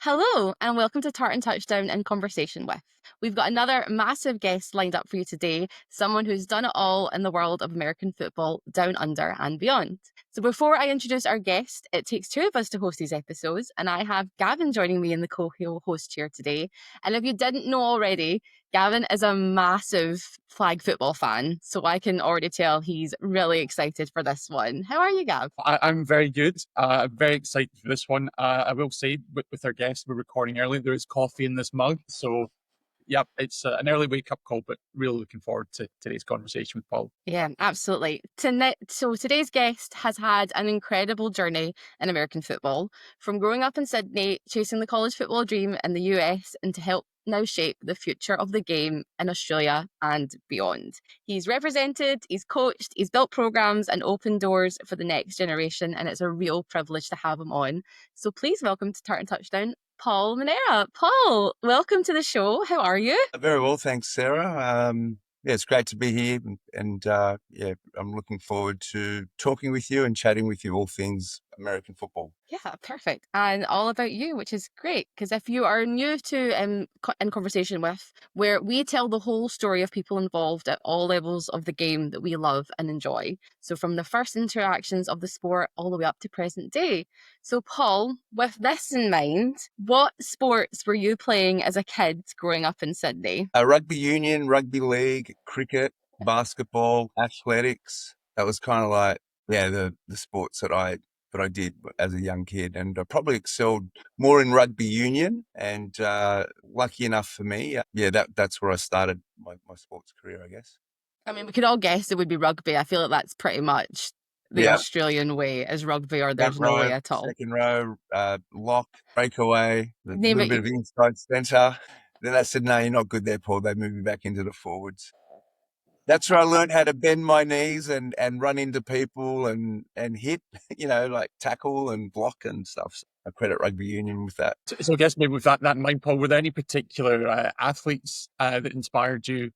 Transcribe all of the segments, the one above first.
Hello, and welcome to Tartan Touchdown and Conversation with. We've got another massive guest lined up for you today, someone who's done it all in the world of American football, down under and beyond. So before I introduce our guest, it takes two of us to host these episodes, and I have Gavin joining me in the co-host chair today. And if you didn't know already, Gavin is a massive flag football fan, so I can already tell he's really excited for this one. How are you, Gav? I'm very good. I'm very excited for this one. I will say, with our guest, we're recording early. There is coffee in this mug. So, yep, it's an early wake up call, but really looking forward to today's conversation with Paul. Yeah, absolutely. So today's guest has had an incredible journey in American football, from growing up in Sydney, chasing the college football dream in the US, and to help now shape the future of the game in Australia and beyond. He's represented, he's coached, he's built programs and opened doors for the next generation, and it's a real privilege to have him on. So please welcome to Tartan Touchdown, Paul Manera. Paul, welcome to the show. How are you? Very well, thanks, Sarah. Yeah, it's great to be here, and yeah, I'm looking forward to talking with you and chatting with you all things American football. Yeah, perfect. And all about you, which is great. Because if you are new to In Conversation With, where we tell the whole story of people involved at all levels of the game that we love and enjoy. So from the first interactions of the sport all the way up to present day. So, Paul, with this in mind, what sports were you playing as a kid growing up in Sydney? Rugby union, rugby league, cricket, basketball, athletics. That was kind of like, yeah, the sports that I did as a young kid, and I probably excelled more in rugby union. And lucky enough for me, yeah, that's where I started my sports career, I guess. I mean, we could all guess it would be rugby. I feel like that's pretty much the Yeah. Australian way is rugby, or Front there's no way row, at all. second row, lock, breakaway, a Name little it. bit of inside centre. Then they said, no, you're not good there, Paul. They moved me back into the forwards. That's where I learned how to bend my knees and run into people and hit, like tackle and block and stuff. So I credit rugby union with that. So I guess maybe with that in mind, Paul, were there any particular athletes that inspired you,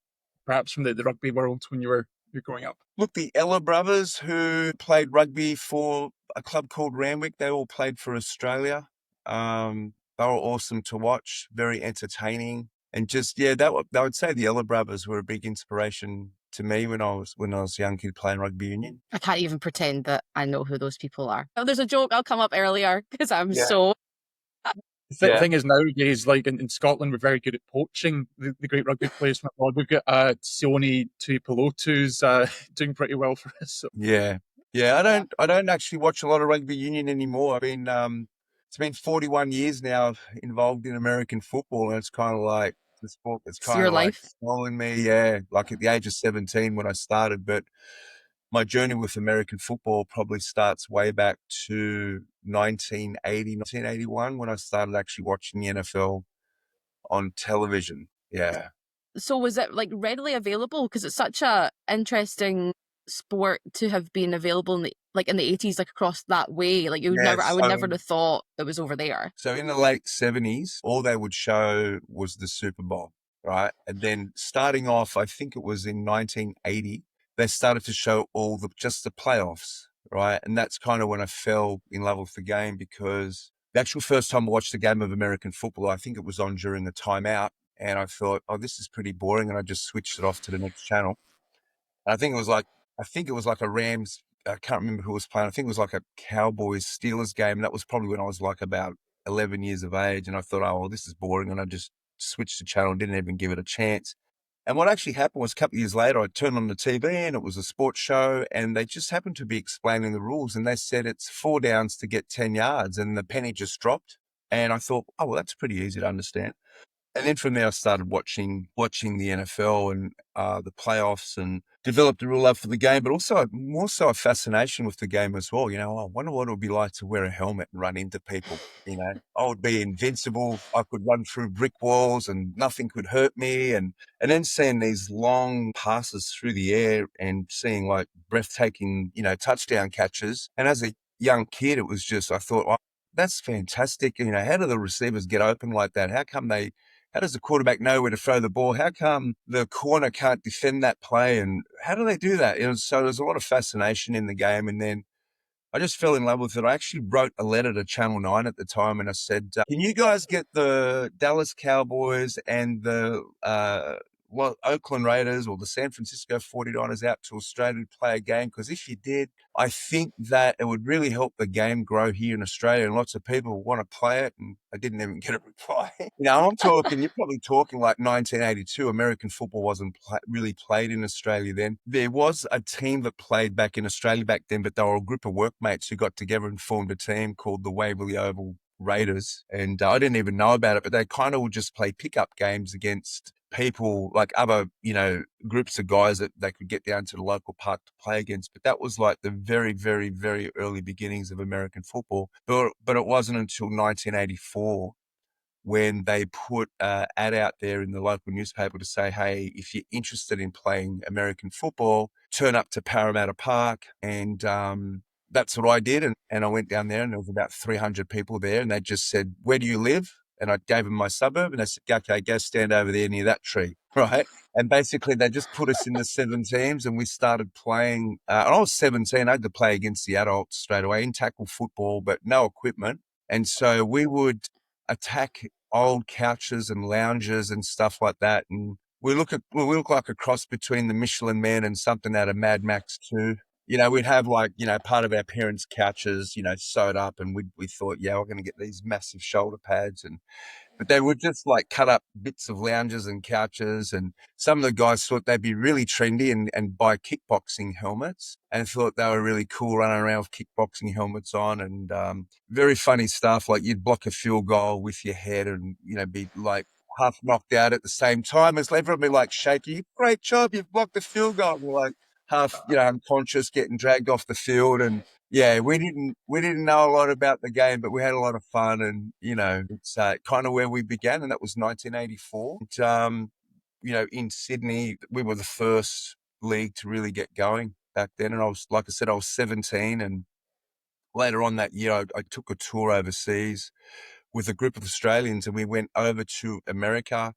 perhaps from the rugby world when you're growing up? Look, the Ella brothers who played rugby for a club called Randwick, they all played for Australia. They were awesome to watch, very entertaining. And just, yeah, I would say the Ella brothers were a big inspiration to me when I was a young kid playing rugby union. I can't even pretend that I know who those people are. Oh, there's a joke I'll come up earlier because I'm Yeah. so. The Yeah. thing is nowadays, like in Scotland, we're very good at poaching the great rugby players from abroad. We've got Sione Tuipulotu's doing pretty well for us. So. Yeah. Yeah. I don't actually watch a lot of rugby union anymore. It's been 41 years now involved in American football, and it's kind of like the sport that's It's kind your of like life. swallowing me. Yeah. Like at the age of 17 when I started, but my journey with American football probably starts way back to 1980, 1981 when I started actually watching the NFL on television. Yeah. So was it like readily available? Because it's such a interesting sport to have been available in the 80s, like across that way. Like Yeah. I would never have thought it was over there. So in the late 70s, all they would show was the Super Bowl, right? And then starting off, I think it was in 1980, they started to show just the playoffs, right? And that's kind of when I fell in love with the game, because the actual first time I watched a game of American football, I think it was on during a timeout. And I thought, oh, this is pretty boring. And I just switched it off to the next channel. And I think it was like a Rams. I can't remember who was playing. I think it was like a Cowboys Steelers game. And that was probably when I was like about 11 years of age. And I thought, oh, well, this is boring. And I just switched the channel and didn't even give it a chance. And what actually happened was a couple of years later, I turned on the TV and it was a sports show, and they just happened to be explaining the rules. And they said it's 4 downs to get 10 yards, and the penny just dropped. And I thought, oh, well, that's pretty easy to understand. And then from there, I started watching the NFL and the playoffs, and developed a real love for the game, but also more so a fascination with the game as well. I wonder what it would be like to wear a helmet and run into people. I would be invincible. I could run through brick walls and nothing could hurt me. And then seeing these long passes through the air and seeing like breathtaking, touchdown catches. And as a young kid, it was just, I thought, oh, that's fantastic. How do the receivers get open like that? How does the quarterback know where to throw the ball? How come the corner can't defend that play? And how do they do that? So there's a lot of fascination in the game. And then I just fell in love with it. I actually wrote a letter to Channel 9 at the time and I said, can you guys get the Dallas Cowboys and the Oakland Raiders or the San Francisco 49ers out to Australia to play a game? Because if you did, I think that it would really help the game grow here in Australia and lots of people want to play it. And I didn't even get a reply. You're probably talking like 1982. American football wasn't really played in Australia then. There was a team that played back in Australia back then, but they were a group of workmates who got together and formed a team called the Waverley Oval Raiders. And I didn't even know about it, but they kind of would just play pickup games against people like other, groups of guys that they could get down to the local park to play against. But that was like the very, very, very early beginnings of American football. But it wasn't until 1984 when they put an ad out there in the local newspaper to say, hey, if you're interested in playing American football, turn up to Parramatta Park. And that's what I did. And I went down there and there was about 300 people there. And they just said, where do you live? And I gave them my suburb and they said, okay, go stand over there near that tree, right? And basically they just put us in the 7 teams and we started playing. And I was 17. I had to play against the adults straight away in tackle football, but no equipment. And so we would attack old couches and lounges and stuff like that. And we look like a cross between the Michelin Man and something out of Mad Max 2. We'd have part of our parents' couches, sewed up, and we thought, yeah, we're going to get these massive shoulder pads, but they would just like cut up bits of lounges and couches. And some of the guys thought they'd be really trendy and buy kickboxing helmets and thought they were really cool running around with kickboxing helmets on. And very funny stuff. Like you'd block a field goal with your head and, be like half knocked out at the same time as everyone be like shaky. Great job. You've blocked the field goal. And we're like half, unconscious, getting dragged off the field. And yeah, we didn't know a lot about the game, but we had a lot of fun, and it's kind of where we began, and that was 1984. And, in Sydney, we were the first league to really get going back then, and I was 17, and later on that year, I took a tour overseas with a group of Australians, and we went over to America.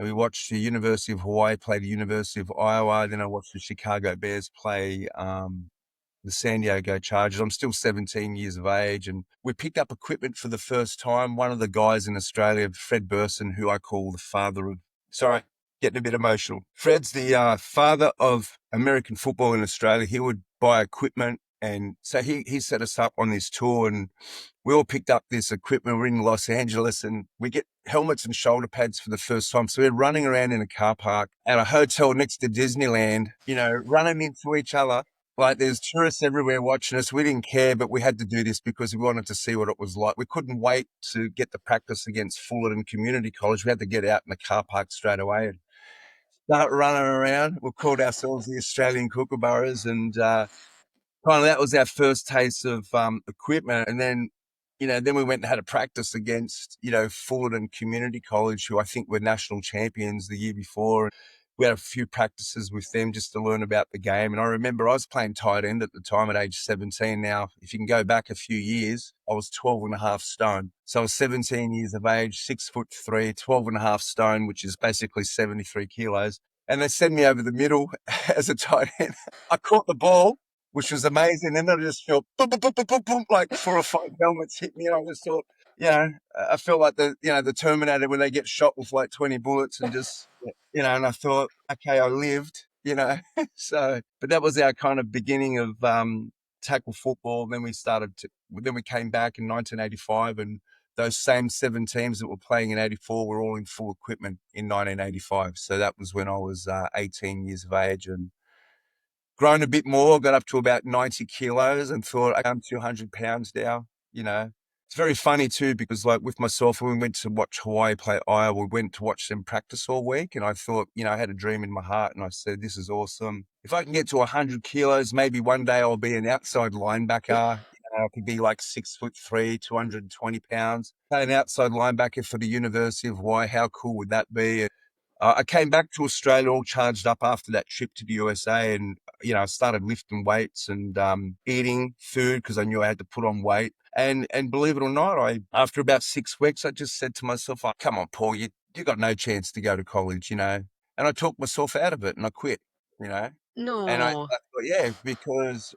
And we watched the University of Hawaii play the University of Iowa. Then I watched the Chicago Bears play the San Diego Chargers. I'm still 17 years of age, and we picked up equipment for the first time. One of the guys in Australia, Fred Burson, who I call the father of, sorry, getting a bit emotional. Fred's the father of American football in Australia. He would buy equipment, and so he set us up on this tour, and we all picked up this equipment. We're in Los Angeles and we get helmets and shoulder pads for the first time. So we're running around in a car park at a hotel next to Disneyland, running into each other. Like there's tourists everywhere watching us. We didn't care, but we had to do this because we wanted to see what it was like. We couldn't wait to get the practice against Fullerton Community College. We had to get out in the car park straight away and start running around. We called ourselves the Australian Kookaburras, and kind of that was our first taste of equipment. And then, then we went and had a practice against, Fullerton Community College, who I think were national champions the year before. We had a few practices with them just to learn about the game. And I remember I was playing tight end at the time at age 17. Now, if you can go back a few years, I was 12 and a half stone. So I was 17 years of age, 6'3", 12 and a half stone, which is basically 73 kilos. And they sent me over the middle as a tight end. I caught the ball, which was amazing. And then I just felt boom, boom, boom, boom, boom, boom, like 4 or 5 helmets hit me. And I just thought, I felt like the Terminator when they get shot with like 20 bullets and just, and I thought, okay, I lived, so, but that was our kind of beginning of tackle football. Then we came back in 1985, and those same 7 teams that were playing in 84 were all in full equipment in 1985. So that was when I was 18 years of age and grown a bit more, got up to about 90 kilos and thought I'm 200 pounds now, It's very funny too, because like with myself, when we went to watch Hawaii play Iowa, we went to watch them practice all week. And I thought, I had a dream in my heart and I said, this is awesome. If I can get to 100 kilos, maybe one day I'll be an outside linebacker. I could be like 6'3", 220 pounds. Play an outside linebacker for the University of Hawaii. How cool would that be? I came back to Australia all charged up after that trip to the USA, and I started lifting weights and eating food because I knew I had to put on weight. And believe it or not, after about 6 weeks, I just said to myself, oh, "Come on, Paul, you got no chance to go to college, And I talked myself out of it, and I quit, And I No. thought, yeah, because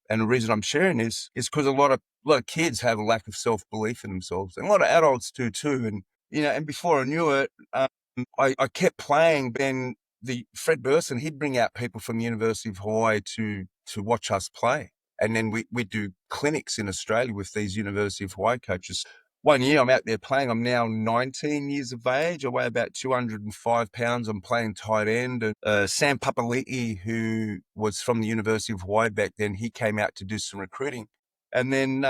And the reason I'm sharing this is because a lot of kids have a lack of self-belief in themselves, and a lot of adults do too. And and before I knew it, I kept playing. Then the Fred Burson, he'd bring out people from the University of Hawaii to watch us play, and then we do clinics in Australia with these University of Hawaii coaches. One year I'm out there playing. I'm now 19 years of age. I weigh about 205 pounds. I'm playing tight end. Sam Papali'i, who was from the University of Hawaii back then, he came out to do some recruiting. And then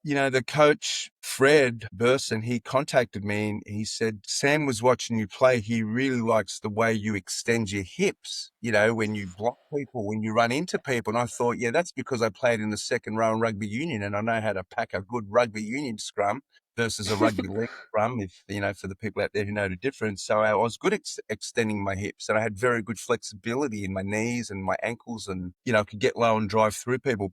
the coach, Fred Burson, he contacted me and he said, Sam was watching you play. He really likes the way you extend your hips, when you block people, when you run into people. And I thought, yeah, that's because I played in the second row in rugby union and I know how to pack a good rugby union scrum versus a rugby league scrum, for the people out there who know the difference. So I was good at extending my hips and I had very good flexibility in my knees and my ankles and, I could get low and drive through people.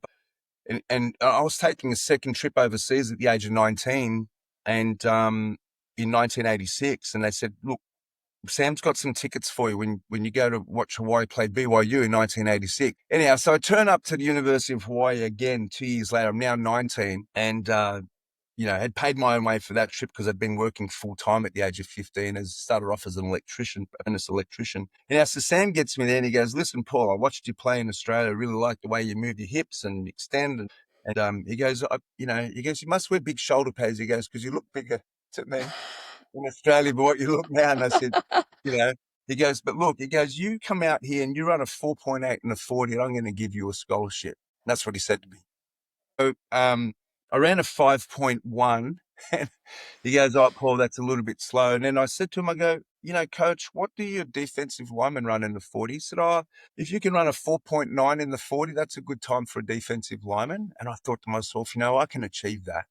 And I was taking a second trip overseas at the age of 19 and in 1986. And they said, look, Sam's got some tickets for you when you go to watch Hawaii play BYU in 1986. Anyhow, so I turn up to the University of Hawaii again 2 years later. I'm now 19 and had paid my own way for that trip because I'd been working full time at the age of 15. Started off as an electrician, apprentice electrician. And so Sam gets me there and he goes, listen, Paul, I watched you play in Australia. I really like the way you move your hips and extend. And he goes, you must wear big shoulder pads. He goes, because you look bigger to me in Australia, but what you look now. And I said, he goes, but look, you come out here and you run a 4.8 and a 40 and I'm going to give you a scholarship. And that's what he said to me. So I ran a 5.1 and he goes, oh, Paul, that's a little bit slow. And then I said to him, I go, coach, what do your defensive linemen run in the 40? He said, oh, if you can run a 4.9 in the 40, that's a good time for a defensive lineman. And I thought to myself, I can achieve that,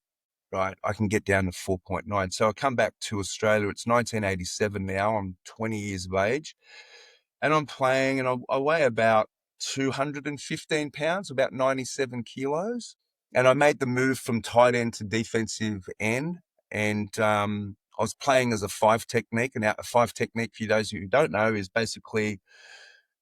right? I can get down to 4.9. So I come back to Australia. It's 1987 now. I'm 20 years of age. And I'm playing and I weigh about 215 pounds, about 97 kilos. And I made the move from tight end to defensive end. And I was playing as a 5 technique. And a 5 technique, for those who don't know, is basically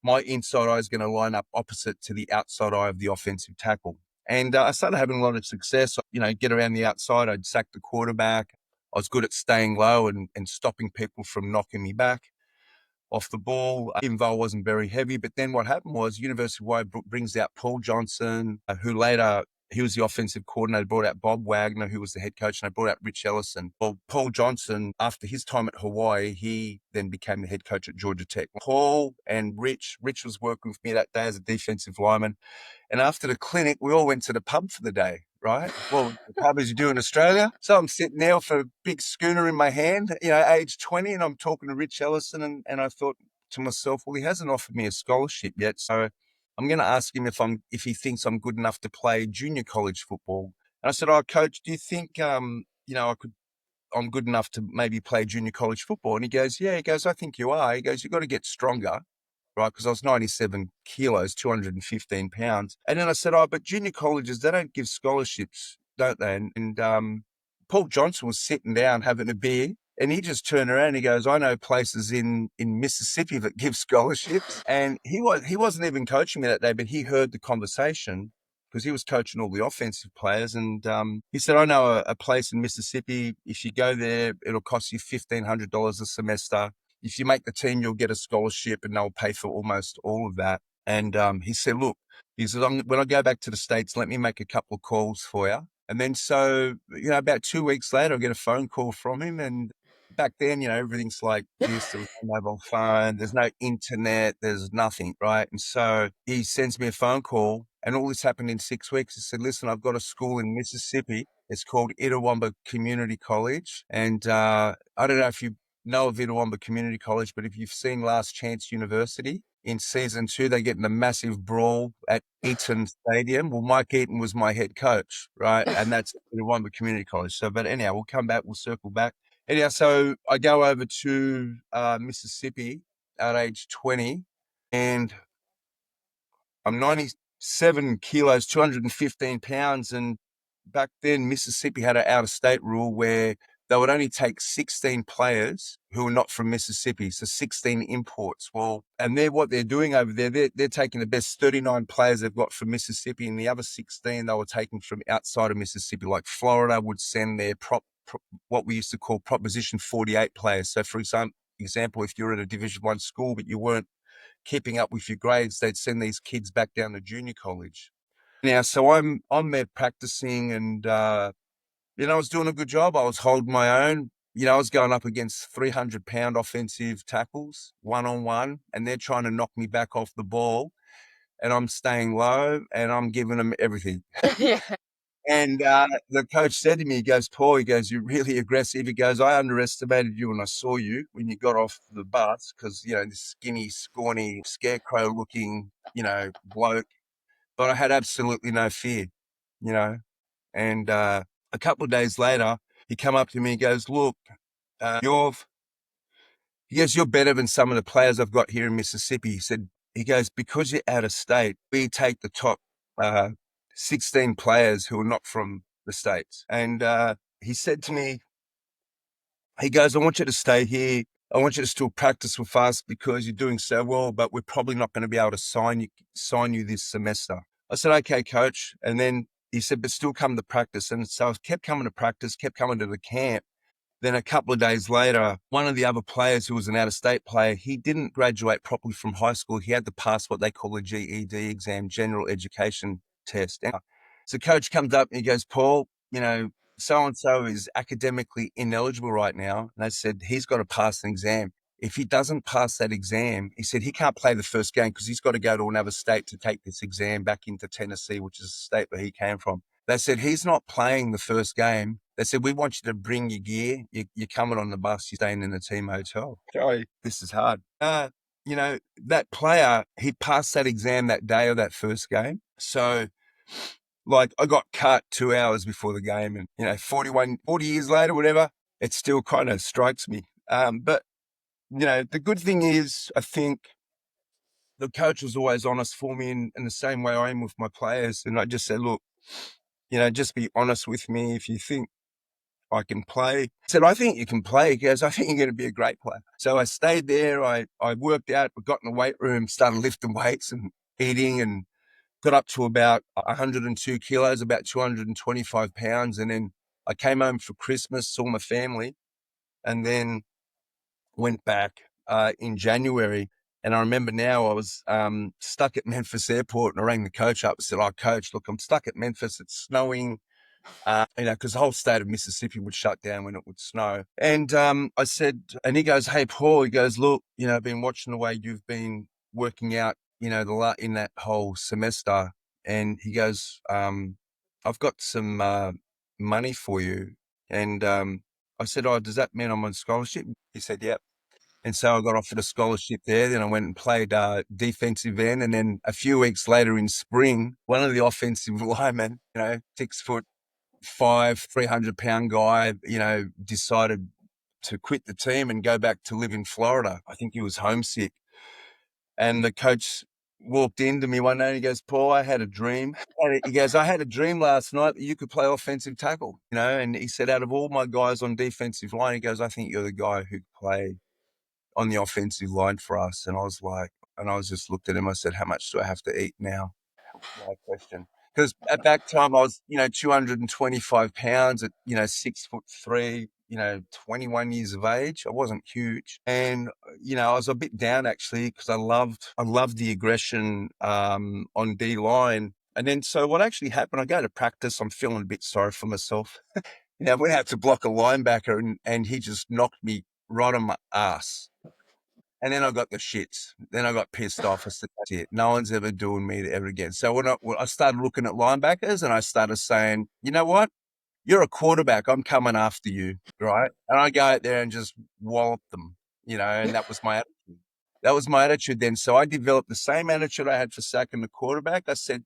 my inside eye is going to line up opposite to the outside eye of the offensive tackle. And I started having a lot of success. Get around the outside. I'd sack the quarterback. I was good at staying low and stopping people from knocking me back off the ball. Invo wasn't very heavy, but then what happened was University of Hawaii brings out Paul Johnson, who later, he was the offensive coordinator, brought out Bob Wagner, who was the head coach, and I brought out Rich Ellison. Well, Paul Johnson, after his time at Hawaii, he then became the head coach at Georgia Tech. Paul and Rich was working with me that day as a defensive lineman. And after the clinic, we all went to the pub for the day, right? Well, the pub as you do in Australia. So I'm sitting there with a big schooner in my hand, age 20, and I'm talking to Rich Ellison. And I thought to myself, well, he hasn't offered me a scholarship yet. So I'm going to ask him if he thinks I'm good enough to play junior college football. And I said, oh, coach, do you think, I'm good enough to maybe play junior college football? And he goes, yeah, I think you are. He goes, you've got to get stronger, right? Because I was 97 kilos, 215 pounds. And then I said, oh, but junior colleges, they don't give scholarships, don't they? And Paul Johnson was sitting down having a beer and he just turned around and he goes, I know places in Mississippi that give scholarships. And he wasn't even coaching me that day, but he heard the conversation because he was coaching all the offensive players. And he said, I know a place in Mississippi. If you go there, it'll cost you $1,500 a semester. If you make the team, you'll get a scholarship and they'll pay for almost all of that. And he said, look, when I go back to the States, let me make a couple of calls for you. And then so, about 2 weeks later, I get a phone call from him. And back then, everything's like this. There was no mobile phone. There's no internet. There's nothing, right? And so he sends me a phone call and all this happened in 6 weeks. He said, listen, I've got a school in Mississippi. It's called Itawamba Community College. And I don't know if you know of Itawamba Community College, but if you've seen Last Chance University, in season 2, they get in a massive brawl at Eaton Stadium. Well, Mike Eaton was my head coach, right? And that's Itawamba Community College. So, but anyhow, we'll circle back. Anyhow, so I go over to Mississippi at age 20 and I'm 97 kilos, 215 pounds. And back then, Mississippi had an out-of-state rule where they would only take 16 players who are not from Mississippi, so 16 imports. Well, and what they're doing over there, they're taking the best 39 players they've got from Mississippi, and the other 16 they were taking from outside of Mississippi. Like Florida would send their what we used to call Proposition 48 players. So, for example, if you're at a Division I school but you weren't keeping up with your grades, they'd send these kids back down to junior college. Now, so I'm there practicing, and I was doing a good job. I was holding my own. I was going up against 300-pound offensive tackles, one-on-one, and they're trying to knock me back off the ball, and I'm staying low, and I'm giving them everything. Yeah. And the coach said to me, he goes, Paul, he goes, you're really aggressive. He goes, I underestimated you when I saw you when you got off the bus because, this skinny, scrawny, scarecrow-looking, bloke. But I had absolutely no fear, you know. And a couple of days later, he come up to me and goes, look, you're better than some of the players I've got here in Mississippi. He goes, because you're out of state, we take the top 16 players who are not from the States. And he said to me, he goes, I want you to stay here. I want you to still practice with us because you're doing so well, but we're probably not going to be able to sign you this semester. I said, okay, coach. And then he said, but still come to practice. And so I kept coming to practice, kept coming to the camp. Then a couple of days later, one of the other players who was an out-of-state player, he didn't graduate properly from high school. He had to pass what they call a GED exam, general education test. So coach comes up and he goes, Paul, so-and-so is academically ineligible right now. And I said, he's got to pass an exam. If he doesn't pass that exam, he said he can't play the first game because he's got to go to another state to take this exam back into Tennessee, which is the state where he came from. They said, he's not playing the first game. They said, we want you to bring your gear. You're coming on the bus. You're staying in the team hotel. Sorry, this is hard. That player, he passed that exam that day of that first game. So, I got cut 2 hours before the game and, 40 years later, whatever, it still kind of strikes me. But, the good thing is, I think the coach was always honest for me in the same way I am with my players. And I just said, look, just be honest with me if you think I can play. I said, I think you can play. He goes, I think you're going to be a great player. So I stayed there. I worked out, got in the weight room, started lifting weights and eating and got up to about 102 kilos, about 225 pounds. And then I came home for Christmas, saw my family, and then went back in January. And I remember now I was stuck at Memphis Airport and I rang the coach up and said, oh, coach, look, I'm stuck at Memphis. It's snowing. Because the whole state of Mississippi would shut down when it would snow. And I said, and he goes, hey, Paul, he goes, look, I've been watching the way you've been working out, in that whole semester. And he goes, I've got some money for you. And I said, oh, does that mean I'm on scholarship? He said, yep. And so I got offered a scholarship there. Then I went and played defensive end. And then a few weeks later in spring, one of the offensive linemen, 6'5", 300-pound guy, decided to quit the team and go back to live in Florida. I think he was homesick. And the coach walked into me one day and he goes, Paul, I had a dream. And he goes, I had a dream last night that you could play offensive tackle, and he said, out of all my guys on defensive line, he goes, I think you're the guy who could play on the offensive line for us. And I was just looked at him. I said, how much do I have to eat now? No question. Because at that time I was, 225 pounds at, 6'3", 21 years of age. I wasn't huge. And, I was a bit down actually because I loved the aggression on D line. And then so what actually happened, I go to practice, I'm feeling a bit sorry for myself. I went out to block a linebacker and he just knocked me right on my ass. And then I got the shits. Then I got pissed off. I said, that's it. No one's ever doing me ever again. So when I started looking at linebackers and I started saying, you know what? You're a quarterback. I'm coming after you, right? And I go out there and just wallop them, and that was my attitude. That was my attitude then. So I developed the same attitude I had for sacking the quarterback. I said,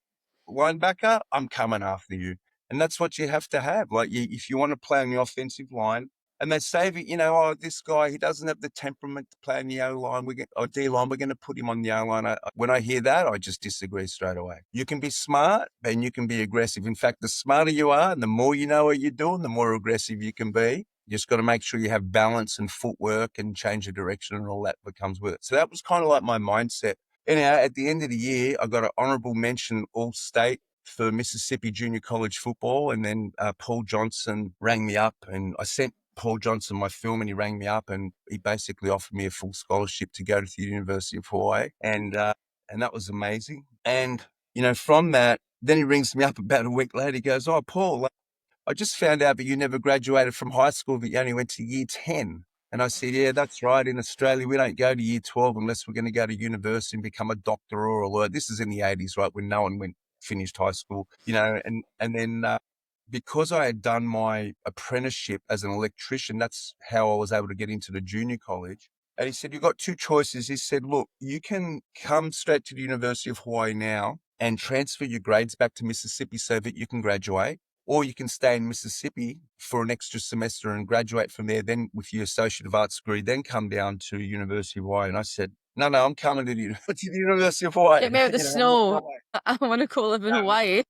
linebacker, I'm coming after you. And that's what you have to have. If you want to play on the offensive line, and they say that, oh, this guy, he doesn't have the temperament to play in the O-line or D-line, we're going to put him on the O-line. When I hear that, I just disagree straight away. You can be smart and you can be aggressive. In fact, the smarter you are and the more you know what you're doing, the more aggressive you can be. You just got to make sure you have balance and footwork and change of direction and all that becomes with it. So that was kind of like my mindset. Anyhow, at the end of the year, I got an honorable mention all state for Mississippi junior college football. And then Paul Johnson rang me up, and I sent Paul Johnson my film, and he rang me up and he basically offered me a full scholarship to go to the University of Hawaii. And that was amazing. And, from that, then he rings me up about a week later. He goes, "Oh, Paul, I just found out that you never graduated from high school, that you only went to year 10. And I said, "Yeah, that's right. In Australia, we don't go to year 12 unless we're going to go to university and become a doctor or a lawyer." This is in the 80s, right, when no one finished high school, and then because I had done my apprenticeship as an electrician, that's how I was able to get into the junior college. And he said, "You've got two choices." He said, "Look, you can come straight to the University of Hawaii now and transfer your grades back to Mississippi so that you can graduate, or you can stay in Mississippi for an extra semester and graduate from there, then with your Associate of Arts degree, then come down to University of Hawaii." And I said, "No, I'm coming to the, to the University of Hawaii." Get me out the I'm not snow. going. I want to go live in Hawaii.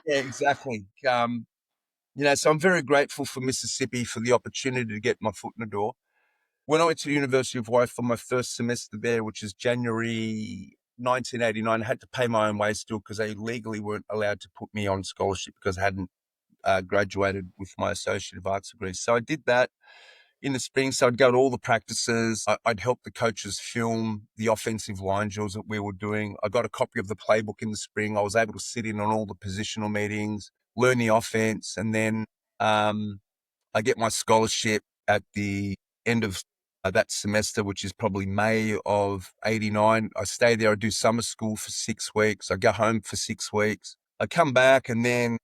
Yeah, exactly. So I'm very grateful for Mississippi for the opportunity to get my foot in the door. When I went to the University of Hawaii for my first semester there, which is January 1989, I had to pay my own way still because they legally weren't allowed to put me on scholarship because I hadn't graduated with my Associate of Arts degree. So I did that in the spring. So I'd go to all the practices. I'd help the coaches film the offensive line drills that we were doing. I got a copy of the playbook in the spring. I was able to sit in on all the positional meetings, learn the offense, and then I get my scholarship at the end of that semester, which is probably May of 89. I stay there. I do summer school for 6 weeks. I go home for 6 weeks. I come back, and then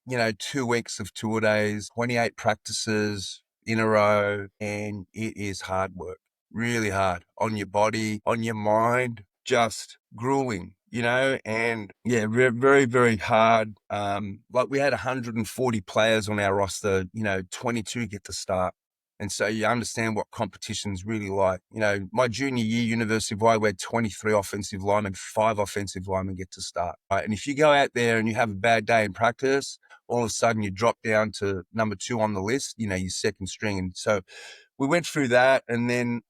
2 weeks of tour days, 28 practices in a row. And it is hard work, really hard on your body, on your mind, just grueling, and yeah, very, very hard. Like we had 140 players on our roster, 22 get to start. And so you understand what competition's really like. My junior year, University of Hawaii, we had 23 offensive linemen, 5 offensive linemen get to start. Right? And if you go out there and you have a bad day in practice, all of a sudden you drop down to number 2 on the list, your second string. And so we went through that. And then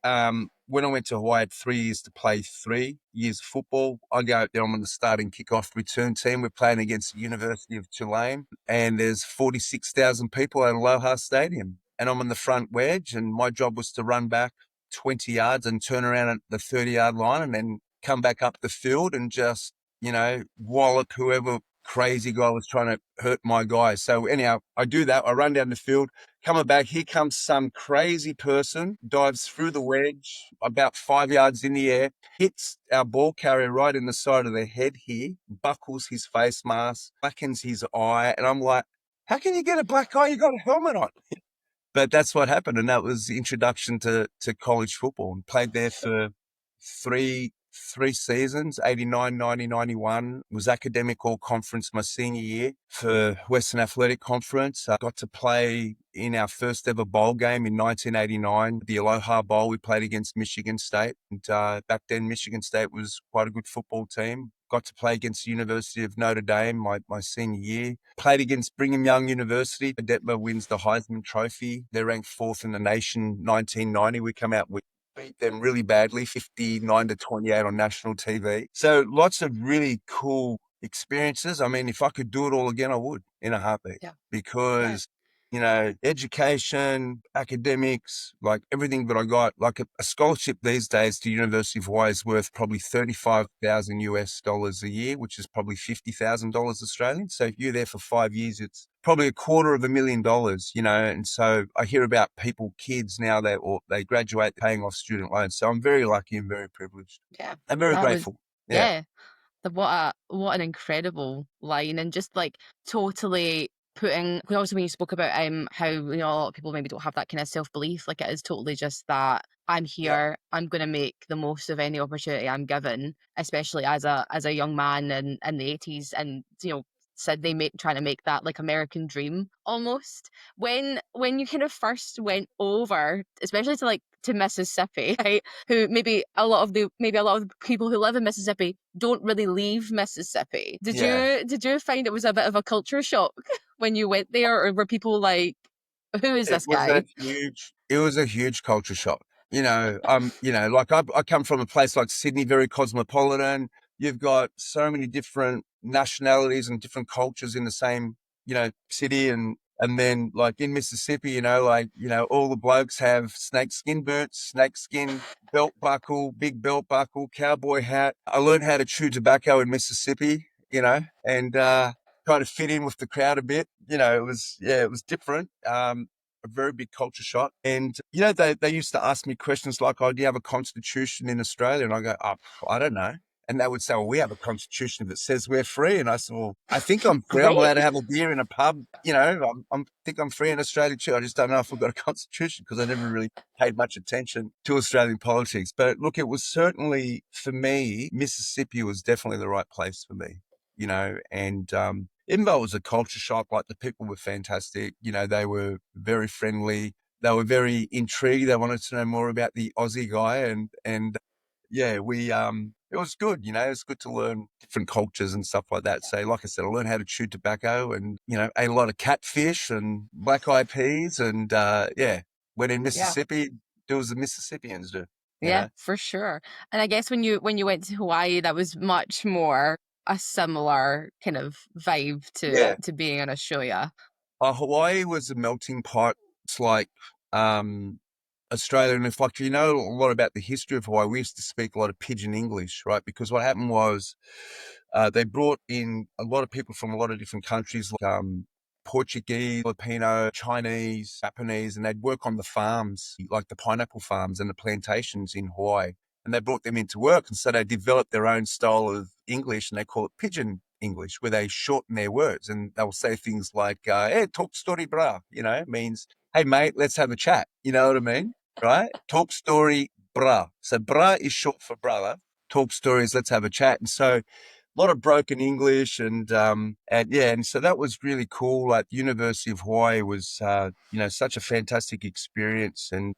when I went to Hawaii, I had 3 years to play 3 years of football. I go out there, I'm on the starting kickoff return team. We're playing against the University of Tulane, and there's 46,000 people at Aloha Stadium. And I'm on the front wedge, and my job was to run back 20 yards and turn around at the 30-yard line and then come back up the field and just, wallop whoever crazy guy was trying to hurt my guy. So anyhow, I do that. I run down the field. Coming back, here comes some crazy person, dives through the wedge about 5 yards in the air, hits our ball carrier right in the side of the head here, buckles his face mask, blackens his eye. And I'm like, how can you get a black eye? You got a helmet on. But that's what happened. And that was the introduction to college football. And played there for three seasons, 89, 90, 91. Was academic all conference my senior year for Western Athletic Conference. I got to play in our first ever bowl game in 1989, the Aloha Bowl. We played against Michigan State. And back then, Michigan State was quite a good football team. Got to play against the University of Notre Dame my senior year. Played against Brigham Young University. Detmer wins the Heisman Trophy. They're ranked 4th in the nation, 1990. We come out with beat them really badly, 59-28 on national TV. So lots of really cool experiences. I mean, if I could do it all again, I would in a heartbeat. Yeah. Because education, academics, like everything that I got, like a scholarship these days to University of Hawaii is worth probably $35,000 a year, which is probably $50,000 Australian. So if you're there for 5 years, it's probably $250,000, and so I hear about kids now, they graduate paying off student loans. So I'm very lucky and very privileged. Yeah. I'm very That was, grateful. yeah. What an incredible line, and just like totally putting, because also when you spoke about how a lot of people maybe don't have that kind of self-belief, like it is totally just that I'm Yeah. here, I'm going to make the most of any opportunity I'm given, especially as a young man in the 80s, and said trying to make that like American dream almost. When you kind of first went over, especially to Mississippi, right? Who maybe a lot of the people who live in Mississippi don't really leave Mississippi. Yeah. Did you find it was a bit of a culture shock when you went there, or were people like, Who is this guy? It was a huge culture shock. Like I come from a place like Sydney, very cosmopolitan. You've got so many different nationalities and different cultures in the same, city. And then like in Mississippi, all the blokes have snakeskin boots, snakeskin belt buckle, big belt buckle, cowboy hat. I learned how to chew tobacco in Mississippi, and kind of fit in with the crowd a bit. It was different. A very big culture shock. And, they used to ask me questions like, oh, do you have a constitution in Australia? And I go, oh, I don't know. And they would say, well, we have a constitution that says we're free. And I said, well, I think I'm free. I'm allowed Great. to have a beer in a pub. I think I'm free in Australia too. I just don't know if we've got a constitution because I never really paid much attention to Australian politics. But look, it was certainly, for me, Mississippi was definitely the right place for me, and even though it was a culture shock, like the people were fantastic. They were very friendly. They were very intrigued. They wanted to know more about the Aussie guy, and yeah, it was good. It's good to learn different cultures and stuff like that. So, like I said, I learned how to chew tobacco, and ate a lot of catfish and black eyed peas, and went in Yeah. Mississippi. Do as the Mississippians do. You Yeah, know. for sure. And I guess when you went to Hawaii, that was much more a similar kind of vibe Yeah. to being in Australia. Hawaii was a melting pot. It's like Australia. And if like, a lot about the history of Hawaii, we used to speak a lot of pidgin English, right? Because what happened was they brought in a lot of people from a lot of different countries, like Portuguese, Filipino, Chinese, Japanese, and they'd work on the farms, like the pineapple farms and the plantations in Hawaii. And they brought them into work. And so they developed their own style of English, and they call it pidgin English, where they shorten their words. And they'll say things like, hey, talk story bra, means, hey, mate, let's have a chat. You know what I mean? Right? Talk story bra. So bra is short for brother. Talk stories, let's have a chat. And so a lot of broken English, and so that was really cool. Like the University of Hawaii was, such a fantastic experience. And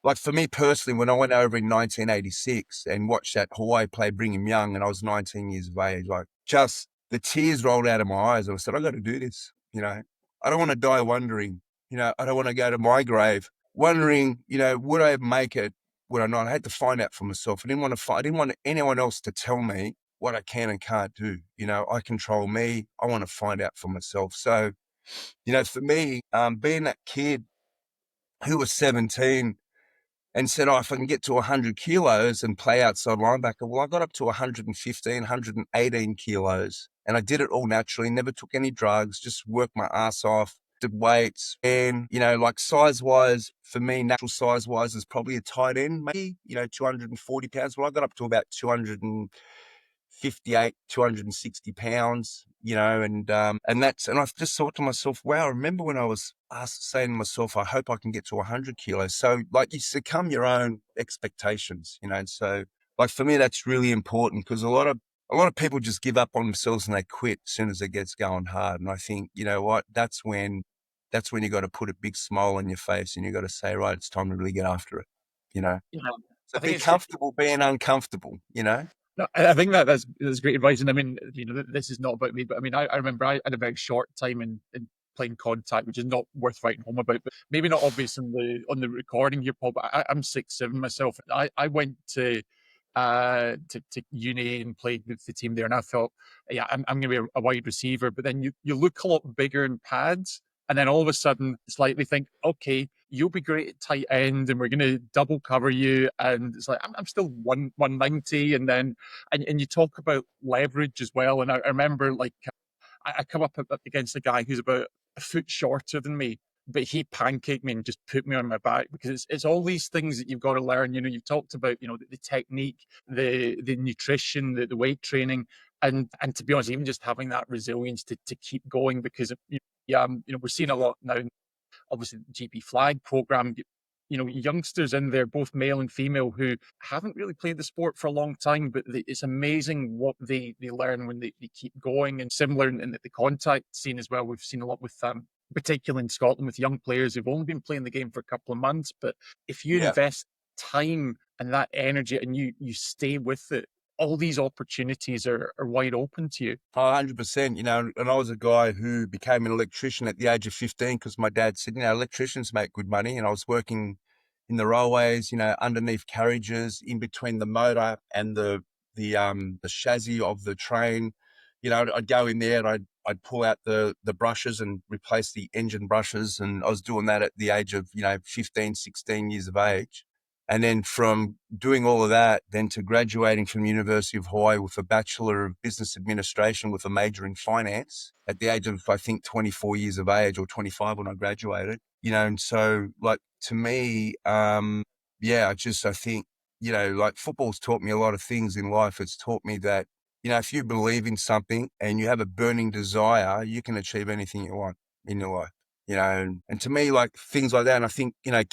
like for me personally, when I went over in 1986 and watched that Hawaii play Brigham Young, and I was 19 years of age, like just the tears rolled out of my eyes. I said, I got to do this. I don't want to die wondering. I don't want to go to my grave wondering, would I make it? Would I not? I had to find out for myself. I didn't want anyone else to tell me what I can and can't do. I control me. I want to find out for myself. So, for me, being that kid who was 17 and said, oh, if I can get to 100 kilos and play outside linebacker, well, I got up to 115, 118 kilos. And I did it all naturally, never took any drugs, just worked my ass off, did weights. And, like size-wise, for me, natural size-wise is probably a tight end, maybe, 240 pounds. Well, I got up to about 258, 260 pounds, and I've just thought to myself, wow, I remember when I was saying to myself, I hope I can get to 100 kilos. So like you succumb your own expectations, and so like for me, that's really important because a lot of people just give up on themselves and they quit as soon as it gets going hard. And I think, you know what, that's when you got to put a big smile on your face and you got to say, right, it's time to really get after it, you know? So I think be it's comfortable being uncomfortable. No, I think that's great advice. And I mean, this is not about me, but I mean, I remember I had a very short time in playing contact, which is not worth writing home about, but maybe not obvious on the recording here, Paul. But I'm 6'7" myself. I went to uni and played with the team there, and I thought, yeah, I'm going to be a wide receiver. But then you look a lot bigger in pads, and then all of a sudden, slightly think, okay, you'll be great at tight end, and we're going to double cover you. And it's like I'm still 190, and then and you talk about leverage as well. And I remember like I come up against a guy who's about a foot shorter than me, but he pancaked me and just put me on my back because it's all these things that you've got to learn. You've talked about, the technique, the nutrition, the weight training, and to be honest, even just having that resilience to keep going because we're seeing a lot now obviously the GP flag program, youngsters in there, both male and female, who haven't really played the sport for a long time, but it's amazing what they learn when they keep going. And similar in the contact scene as well, we've seen a lot with particularly in Scotland, with young players who've only been playing the game for a couple of months. But if you Yeah. invest time and that energy and you stay with it, all these opportunities are wide open to you. 100%, you know, and I was a guy who became an electrician at the age of 15 because my dad said, you know, electricians make good money. And I was working in the railways, you know, underneath carriages, in between the motor and the chassis of the train. You know, I'd go in there and I'd pull out the brushes and replace the engine brushes. And I was doing that at the age of, you know, 15, 16 years of age. And then from doing all of that, then to graduating from the University of Hawaii with a Bachelor of Business Administration with a major in finance at the age of, I think, 24 years of age or 25 when I graduated, you know, and so like to me, yeah, I think, you know, like football's taught me a lot of things in life. It's taught me that, you know, if you believe in something and you have a burning desire, you can achieve anything you want in your life. You know, and to me, like things like that, and I think, you know,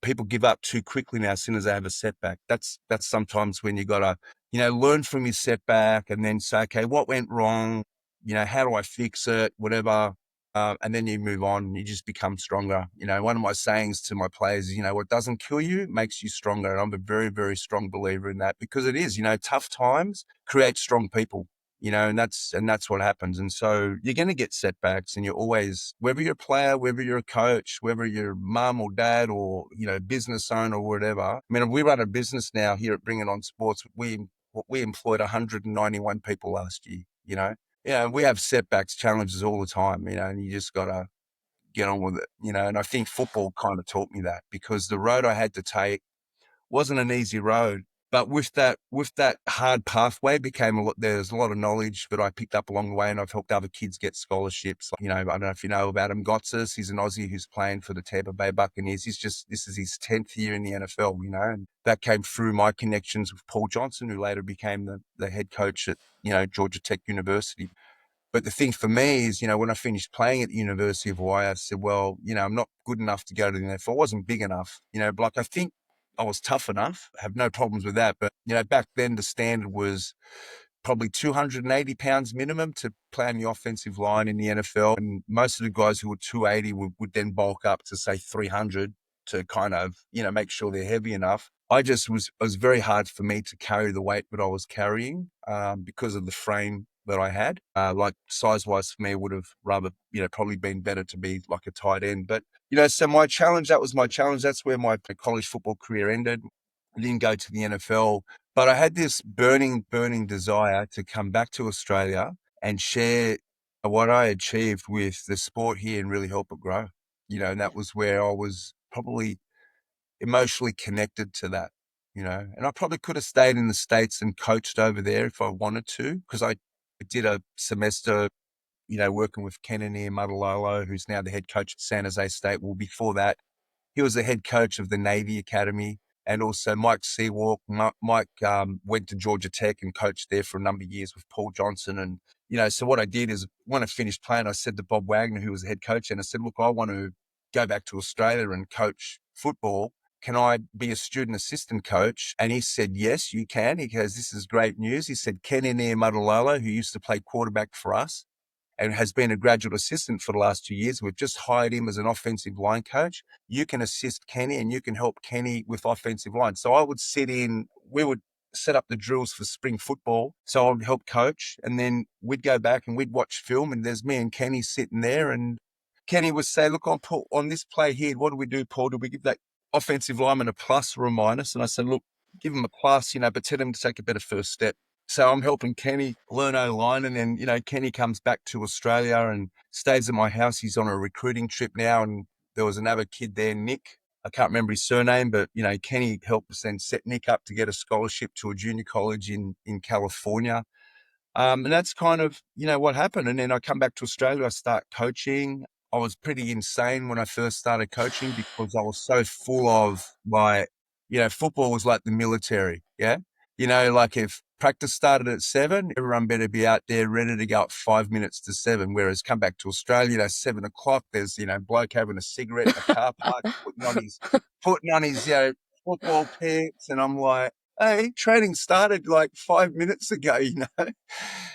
people give up too quickly now as soon as they have a setback. That's sometimes when you gotta, you know, learn from your setback and then say, okay, what went wrong? You know, how do I fix it? Whatever. And then you move on and you just become stronger. You know, one of my sayings to my players is, you know, what doesn't kill you makes you stronger. And I'm a very, very strong believer in that because it is, you know, tough times create strong people, you know, and that's what happens. And so you're going to get setbacks, and you're always, whether you're a player, whether you're a coach, whether you're mum or dad or, you know, business owner or whatever. I mean, we run a business now here at Bring It On Sports. We employed 191 people last year, you know. Yeah, we have setbacks, challenges all the time, you know, and you just got to get on with it, you know. And I think football kind of taught me that because the road I had to take wasn't an easy road. But with that hard pathway became there's a lot of knowledge that I picked up along the way, and I've helped other kids get scholarships. You know, I don't know if you know about him, Gotsis. He's an Aussie who's playing for the Tampa Bay Buccaneers. This is his 10th year in the NFL, you know, and that came through my connections with Paul Johnson, who later became the head coach at, you know, Georgia Tech University. But the thing for me is, you know, when I finished playing at the University of Hawaii, I said, well, you know, I'm not good enough to go to the NFL. I wasn't big enough, you know, like I think I was tough enough. I have no problems with that. But, you know, back then the standard was probably 280 pounds minimum to play on the offensive line in the NFL. And most of the guys who were 280 would then bulk up to say 300 to kind of, you know, make sure they're heavy enough. It was very hard for me to carry the weight that I was carrying because of the frame that I had. Like size wise for me, would have rather, you know, probably been better to be like a tight end. But, you know, so that was my challenge. That's where my college football career ended. I didn't go to the NFL, but I had this burning desire to come back to Australia and share what I achieved with the sport here and really help it grow. You know, and that was where I was probably emotionally connected to that, you know, and I probably could have stayed in the States and coached over there if I wanted to, because I did a semester, you know, working with Kenani Matalolo, who's now the head coach at San Jose State. Well, before that, he was the head coach of the Navy Academy, and also Mike Seawalk. Mike went to Georgia Tech and coached there for a number of years with Paul Johnson. And, you know, so what I did is when I finished playing, I said to Bob Wagner, who was the head coach, and I said, look, I want to go back to Australia and coach football. Can I be a student assistant coach? And he said, yes, you can. He goes, this is great news. He said, Kenny Matalolo, who used to play quarterback for us, and has been a graduate assistant for the last 2 years. We've just hired him as an offensive line coach. You can assist Kenny and you can help Kenny with offensive line. So we would set up the drills for spring football. So I would help coach, and then we'd go back and we'd watch film, and there's me and Kenny sitting there, and Kenny would say, look, on this play here, what do we do, Paul? Do we give that offensive lineman a plus or a minus? And I said, look, give him a plus, you know, but tell him to take a better first step. So I'm helping Kenny learn O-line, and then, you know, Kenny comes back to Australia and stays at my house. He's on a recruiting trip now, and there was another kid there, Nick. I can't remember his surname, but, you know, Kenny helped us then set Nick up to get a scholarship to a junior college in California. And that's kind of, you know, what happened. And then I come back to Australia, I start coaching. I was pretty insane when I first started coaching because I was so full of you know, football was like the military. Yeah. You know, like if practice started at 7, everyone better be out there ready to go at 5 minutes to 7. Whereas come back to Australia, that's 7 o'clock. There's, you know, bloke having a cigarette in a car park, putting on his, you know, football pants. And I'm like, hey, training started like 5 minutes ago, you know?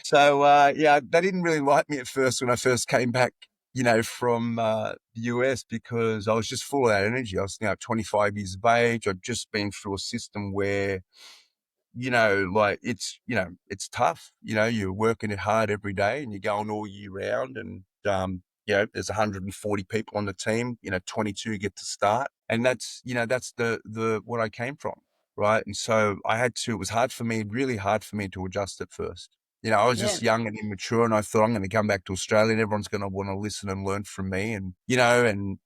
So, yeah, they didn't really like me at first when I first came back, you know, from the US, because I was just full of that energy. I was, you know, 25 years of age. I'd just been through a system where like it's tough. You're working it hard every day and you're going all year round and, there's 140 people on the team, 22 get to start. And that's what I came from. Right. And so it was hard for me, really hard for me to adjust at first. I was Yeah. just young and immature and I thought I'm going to come back to Australia and everyone's going to want to listen and learn from me.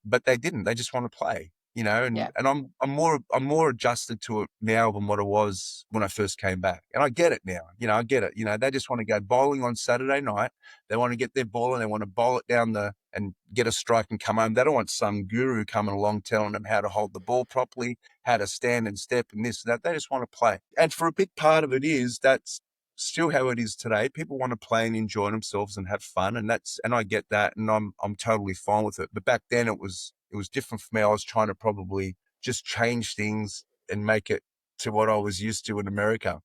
But they didn't, they just want to play, and, Yeah. and I'm more adjusted to it now than what it was when I first came back. And I get it now, I get it. They just want to go bowling on Saturday night. They want to get their ball and they want to bowl it down and get a strike and come home. They don't want some guru coming along telling them how to hold the ball properly, how to stand and step and this and that. They just want to play. And for a big part of it is that's still how it is today. People want to play and enjoy themselves and have fun, and I get that, and I'm totally fine with it. But back then it was different for me. I was trying to probably just change things and make it to what I was used to in America.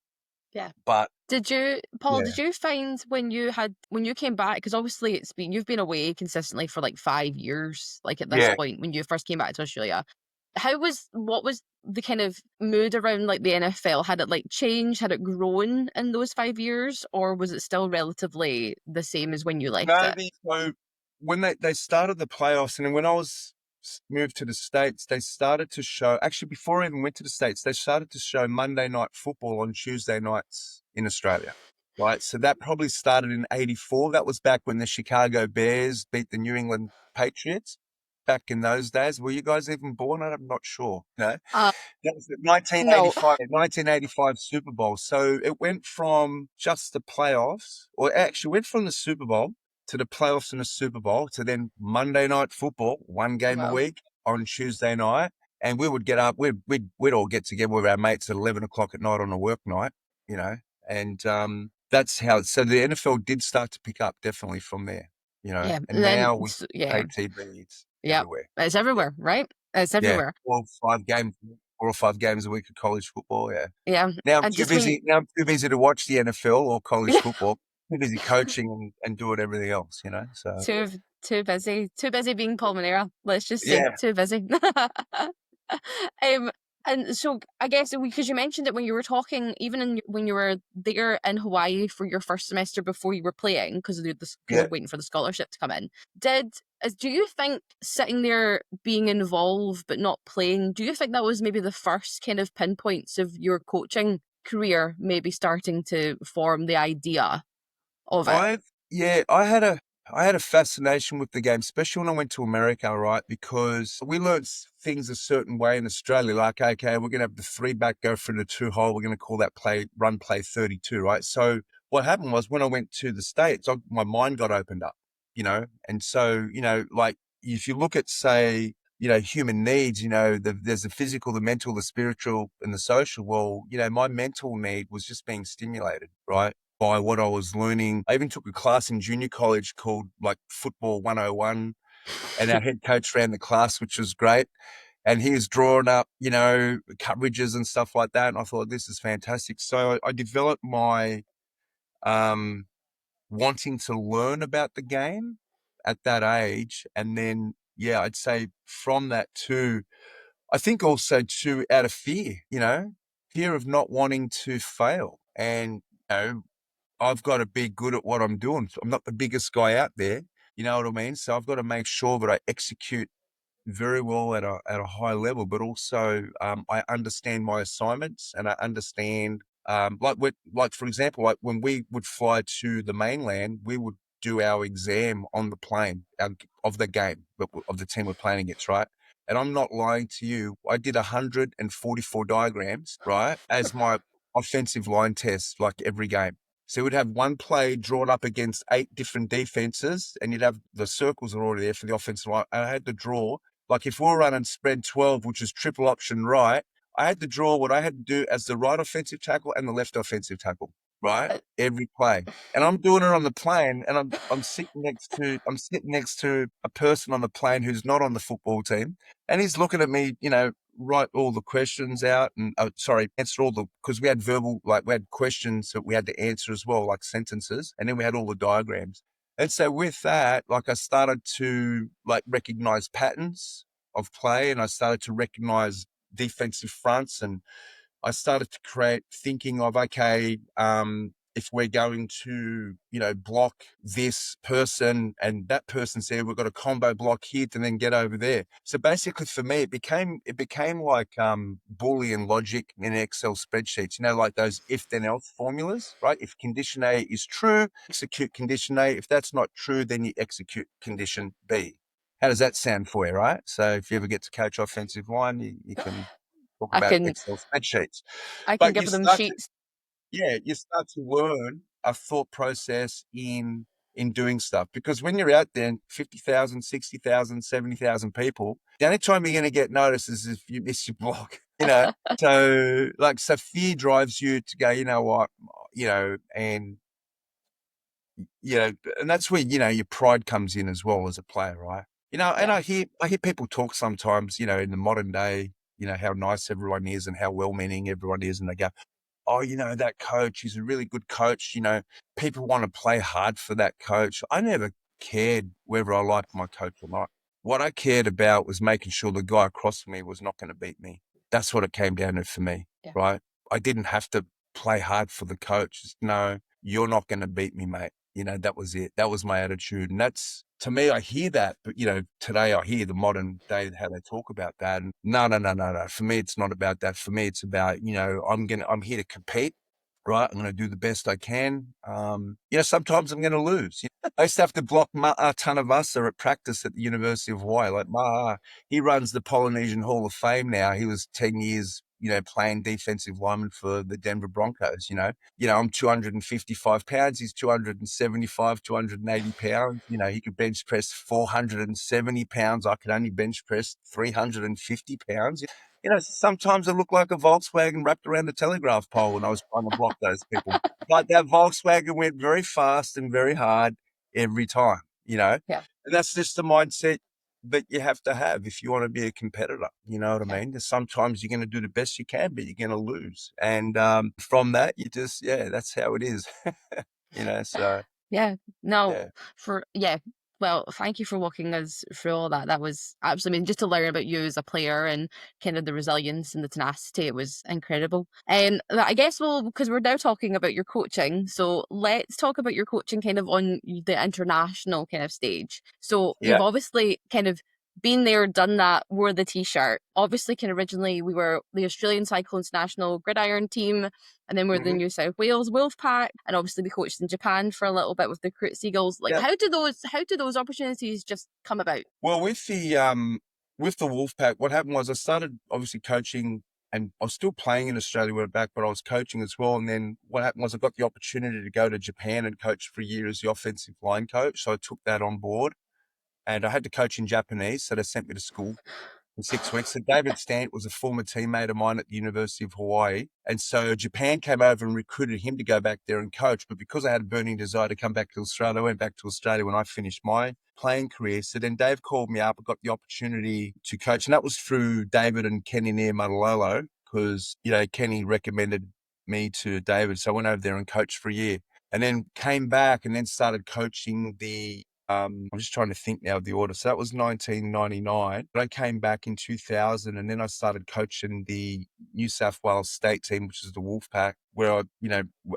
Yeah. But Paul, yeah, did you find when you came back, because obviously you've been away consistently for like 5 years, like at this yeah. point when you first came back to Australia, what was the kind of mood around like the NFL? Had it like changed? Had it grown in those 5 years, or was it still relatively the same as when you left No, it? so when they started the playoffs, and then when I was moved to the States, they started to show, actually before I even went to the States, they started to show Monday night football on Tuesday nights in Australia. Right. So that probably started in 84. That was back when the Chicago Bears beat the New England Patriots back in those days. Were you guys even born? I'm not sure. No. Uh, That was the no. 1985 Super Bowl. So it went from just the playoffs, or actually went from the Super Bowl to the playoffs and the Super Bowl to then Monday night football, one game a Well, week on Tuesday night. And we would get up, we'd all get together with our mates at 11 o'clock at night on a work night, and that's how, so the NFL did start to pick up definitely from there, yeah. and Then now we yeah, pay TV, it's yeah. everywhere. It's Yeah. everywhere, right? It's Yeah. everywhere. 4 or 5 games a week of college football. Yeah. Yeah. Now I'm I too just mean, busy. Now I'm too busy to watch the NFL or college yeah. football. Too busy coaching and doing everything else. So Too too busy being Paul Manera. Let's just say yeah, too busy. um, and so I guess because you mentioned it when you were talking, even when you were there in Hawaii for your first semester before you were playing, because you yeah. were waiting for the scholarship to come in. Do you think sitting there being involved but not playing? Do you think that was maybe the first kind of pinpoints of your coaching career, maybe starting to form the idea of it? I yeah, I had a fascination with the game, especially when I went to America, right? Because we learned things a certain way in Australia. Like, okay, we're gonna have the three back go for the two hole. We're gonna call that run play 32, right? So what happened was when I went to the States, my mind got opened up, and so like if you look at say human needs, there's the physical, the mental, the spiritual, and the social. Well, my mental need was just being stimulated, right? By what I was learning. I even took a class in junior college called like Football 101, and our head coach ran the class, which was great. And he was drawing up, coverages and stuff like that. And I thought, this is fantastic. So I developed my um, wanting to learn about the game at that age. And then, yeah, I'd say from that too, I think also too out of fear, fear of not wanting to fail. And, I've got to be good at what I'm doing. I'm not the biggest guy out there. You know what I mean? So I've got to make sure that I execute very well at a high level, but also I understand my assignments and I understand like for example, like when we would fly to the mainland, we would do our exam on the plane of the game of the team we're playing against, right? And I'm not lying to you. I did 144 diagrams, right, as my offensive line test, like every game. So we'd have one play drawn up against 8 different defenses, and you'd have the circles are already there for the offensive line. And I had to draw, like if we're running spread 12, which is triple option right, I had to draw what I had to do as the right offensive tackle and the left offensive tackle, right? Uh, Every play. And I'm doing it on the plane, and I'm sitting next to a person on the plane who's not on the football team, and he's looking at me, write all the questions out and answer all because we had verbal, like we had questions that we had to answer as well, like sentences, and then we had all the diagrams. And so with that, like I started to like recognize patterns of play, and I started to recognize defensive fronts, and I started to create thinking of, okay, if we're going to, block this person and that person's there, we've got a combo block here to then get over there. So basically for me, it became like Boolean logic in Excel spreadsheets, like those if then else formulas, right? If condition A is true, execute condition A. If that's not true, then you execute condition B. How does that sound for you, right? So if you ever get to coach offensive line, you can talk I about can Excel spreadsheets. I can But give them you start to learn a thought process in doing stuff, because when you're out there, 50,000, 60,000, 70,000 people, the only time you're going to get noticed is if you miss your block, so fear drives you to go, you know what, and and that's where, your pride comes in as well as a player, right? And yeah, I hear people talk sometimes, in the modern day, how nice everyone is and how well-meaning everyone is, and they go, oh, that coach, he's a really good coach. People want to play hard for that coach. I never cared whether I liked my coach or not. What I cared about was making sure the guy across from me was not going to beat me. That's what it came down to for me, yeah, right? I didn't have to play hard for the coach. No, you're not going to beat me, mate. That was it. That was my attitude. And that's, to me, I hear that, but today I hear the modern day, how they talk about that. And no, no, no, no, no. For me, it's not about that. For me, it's about, I'm here to compete, right? I'm going to do the best I can. Sometimes I'm going to lose. I used to have to block Ma'a Tanavasa at practice at the University of Hawaii. Like Ma'a, he runs the Polynesian Hall of Fame now. He was 10 years, playing defensive lineman for the Denver Broncos, I'm 255 pounds. He's 275, 280 pounds. He could bench press 470 pounds. I could only bench press 350 pounds. Sometimes I look like a Volkswagen wrapped around the telegraph pole when I was trying to block those people. But that Volkswagen went very fast and very hard every time, yeah, and that's just the mindset that you have to have if you want to be a competitor. You know what I yeah. mean? Sometimes you're going to do the best you can, but you're going to lose. And from that, that's how it is. So Yeah, no, yeah, well, thank you for walking us through all that. That was absolutely, I mean, just to learn about you as a player and kind of the resilience and the tenacity, it was incredible. And I guess because we're now talking about your coaching, so let's talk about your coaching kind of on the international kind of stage. So you've yeah, obviously kind of been there, done that, wore the t-shirt. Obviously, kind of originally we were the Australian Cyclones national gridiron team, and then we're the hmm New South Wales Wolfpack, and obviously we coached in Japan for a little bit with the Recruit Seagulls. Like, yeah. how do those opportunities just come about? Well, with the Wolfpack, what happened was I started obviously coaching, and I was still playing in Australia when I went back, but I was coaching as well. And then what happened was I got the opportunity to go to Japan and coach for a year as the offensive line coach. So I took that on board, and I had to coach in Japanese, so they sent me to school in 6 weeks. So David Stant was a former teammate of mine at the University of Hawaii. And so Japan came over and recruited him to go back there and coach. But because I had a burning desire to come back to Australia, I went back to Australia when I finished my playing career. So then Dave called me up. I got the opportunity to coach. And that was through David and Kenny near Matalolo, because, Kenny recommended me to David. So I went over there and coached for a year, and then came back and then started coaching I'm just trying to think now of the order. So that was 1999. But I came back in 2000, and then I started coaching the New South Wales state team, which is the Wolfpack, where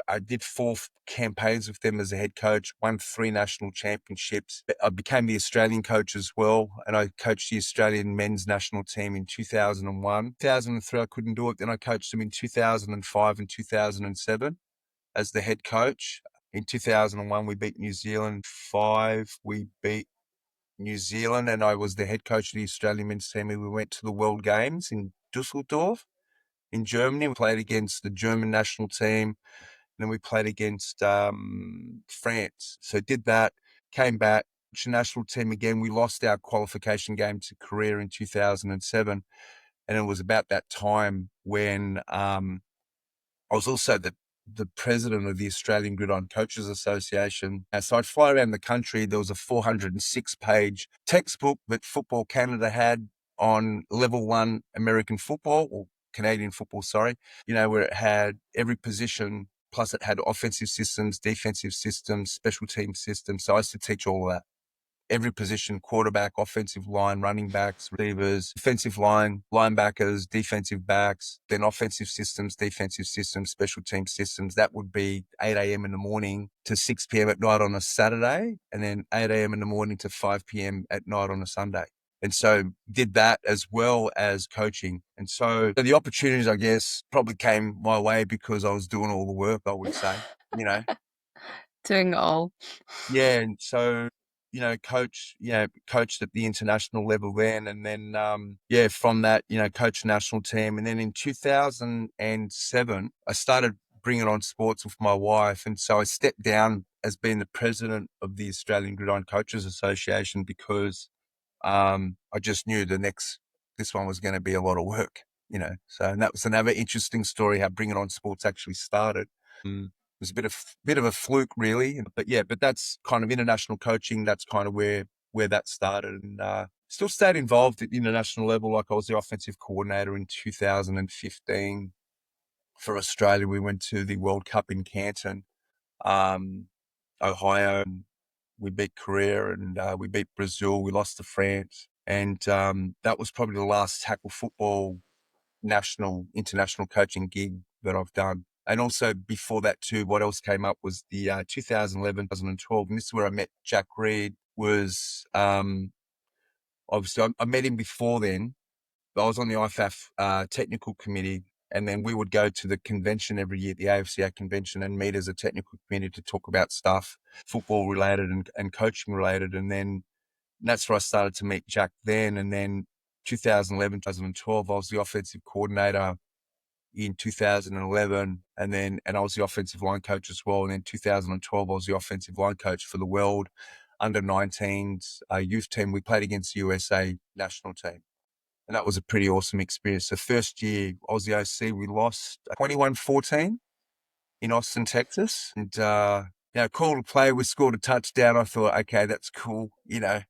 I did 4 campaigns with them as a head coach, won 3 national championships. I became the Australian coach as well, and I coached the Australian men's national team in 2001. 2003, I couldn't do it. Then I coached them in 2005 and 2007 as the head coach. In 2001, we beat New Zealand 5. We beat New Zealand, and I was the head coach of the Australian men's team. We went to the World Games in Dusseldorf in Germany. We played against the German national team. And then we played against France. So did that, came back, the national team again. We lost our qualification game to Korea in 2007. And it was about that time when I was also the president of the Australian Gridiron Coaches Association. So I'd fly around the country. There was a 406-page textbook that Football Canada had on level 1 American football, or Canadian football, sorry, where it had every position, plus it had offensive systems, defensive systems, special team systems. So I used to teach all of that. every position: quarterback, offensive line, running backs, receivers, defensive line, linebackers, defensive backs, then offensive systems, defensive systems, special team systems. That would be 8 a.m. in the morning to 6 p.m. at night on a Saturday, and then 8 a.m. in the morning to 5 p.m. at night on a Sunday. And so did that as well as coaching. And so the opportunities, I guess, probably came my way because I was doing all the work, I would say, you know. Doing it all. Yeah. And so, coached at the international level then. And then, from that, coached national team. And then in 2007, I started bringing on sports with my wife. And so I stepped down as being the president of the Australian Gridiron Coaches Association because I just knew this one was going to be a lot of work, So, and that was another interesting story how bringing on sports actually started. It was a bit of a fluke, really, but that's kind of international coaching. That's kind of where that started, and still stayed involved at the international level. Like I was the offensive coordinator in 2015 for Australia. We went to the World Cup in Canton, Ohio. We beat Korea and we beat Brazil. We lost to France. And that was probably the last tackle football international coaching gig that I've done. And also before that too, what else came up was the 2011, 2012. And this is where I met Jack Reed. Was obviously I met him before then. I was on the IFAF technical committee, and then we would go to the convention every year, the AFCA convention, and meet as a technical committee to talk about stuff, football related and coaching related. And then that's where I started to meet Jack then. And then 2011, 2012, I was the offensive coordinator in 2011. And I was the offensive line coach as well. And then 2012, I was the offensive line coach for the World Under-19s youth team. We played against the USA national team. And that was a pretty awesome experience. The first year I was the OC, we lost 21-14 in Austin, Texas. And, cool to play. We scored a touchdown. I thought, okay, that's cool. It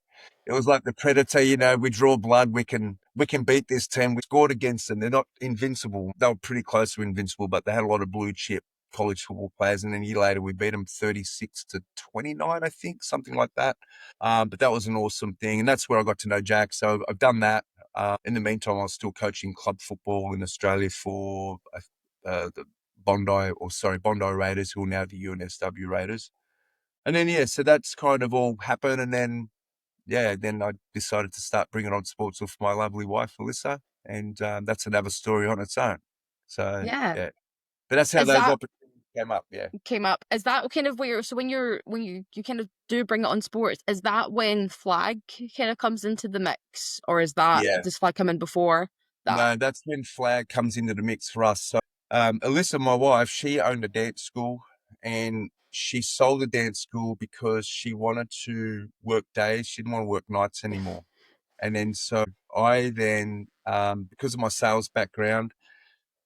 was like the Predator, we draw blood. We can beat this team. We scored against them. They're not invincible. They were pretty close to invincible, but they had a lot of blue chip college football players. And then a year later, we beat them 36-29, I think, something like that. But that was an awesome thing. And that's where I got to know Jack. So I've done that. In the meantime, I was still coaching club football in Australia for the Bondi Raiders, who are now the UNSW Raiders. And then, so that's kind of all happened. And then, then I decided to start bringing on sports with my lovely wife, Melissa. And that's another story on its own. So, Yeah. yeah. But that's how Is those that opportunities came up, yeah. came up? Is that kind of where, so when you kind of do bring it on sports, is that when flag kind of comes into the mix, or Yeah. does flag come in before that? No, that's when flag comes into the mix for us. So, Alyssa, my wife, she owned a dance school, and she sold the dance school because she wanted to work days. She didn't want to work nights anymore. And then, so I then, because of my sales background,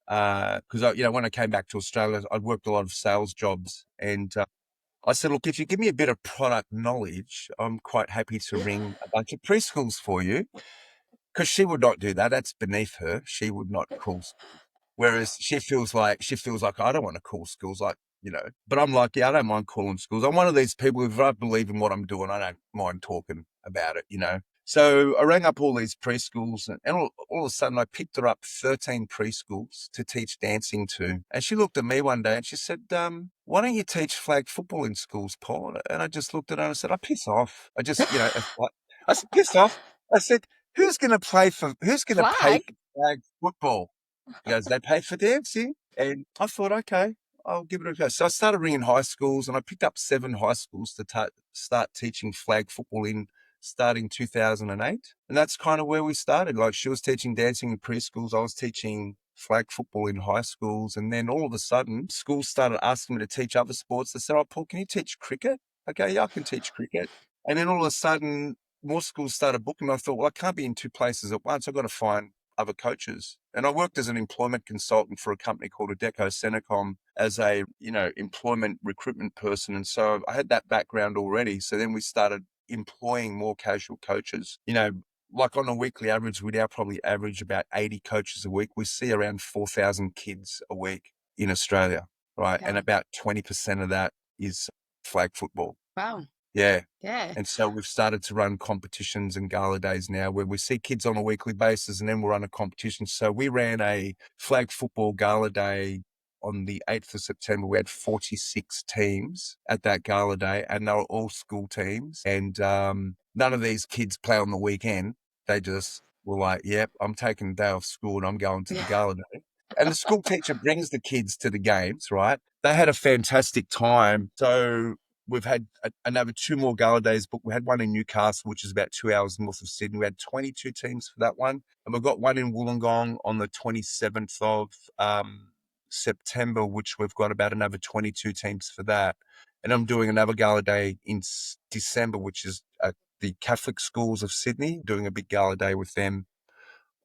because when I came back to Australia, I'd worked a lot of sales jobs, and I said, look, if you give me a bit of product knowledge, I'm quite happy to ring a bunch of preschools for you. Because she would not do that. That's beneath her. She would not call schools. Whereas she feels like I don't want to call schools, but I'm like, yeah, I don't mind calling schools. I'm one of these people, if I believe in what I'm doing, I don't mind talking about it. So I rang up all these preschools, and all of a sudden I picked her up 13 preschools to teach dancing to. And she looked at me one day and she said, why don't you teach flag football in schools, Paul? And I just looked at her and I said, I piss off. I just, I said, piss off. I said, who's going to pay for Flag? flag football? He goes, they pay for dancing. And I thought, okay, I'll give it a go. So I started ringing high schools, and I picked up 7 high schools to start teaching flag football in, starting 2008. And that's kind of where we started. Like, she was teaching dancing in preschools. I was teaching flag football in high schools. And then all of a sudden, schools started asking me to teach other sports. They said, oh, Paul, can you teach cricket? Okay, yeah, I can teach cricket. And then all of a sudden, more schools started booking. I thought, well, I can't be in 2 places at once. I've got to find other coaches. And I worked as an employment consultant for a company called Adecco Senecom as a, employment recruitment person. And so I had that background already. So then we started employing more casual coaches. Like on a weekly average, we now probably average about 80 coaches a week. We see around 4,000 kids a week in Australia, right? Okay. And about 20% of that is flag football. Wow. Yeah. Yeah. And so we've started to run competitions and gala days now where we see kids on a weekly basis and then we'll run a competition. So we ran a flag football gala day on the 8th of September. We had 46 teams at that gala day and they were all school teams. And none of these kids play on the weekend. They just were like, yep, I'm taking a day off school and I'm going to the Yeah. gala day. And the school teacher brings the kids to the games, right? They had a fantastic time. So we've had another 2 more gala days booked. We had one in Newcastle, which is about 2 hours north of Sydney. We had 22 teams for that one. And we've got one in Wollongong on the 27th of September, which we've got about another 22 teams for that. And I'm doing another gala day in December, which is the Catholic Schools of Sydney, doing a big gala day with them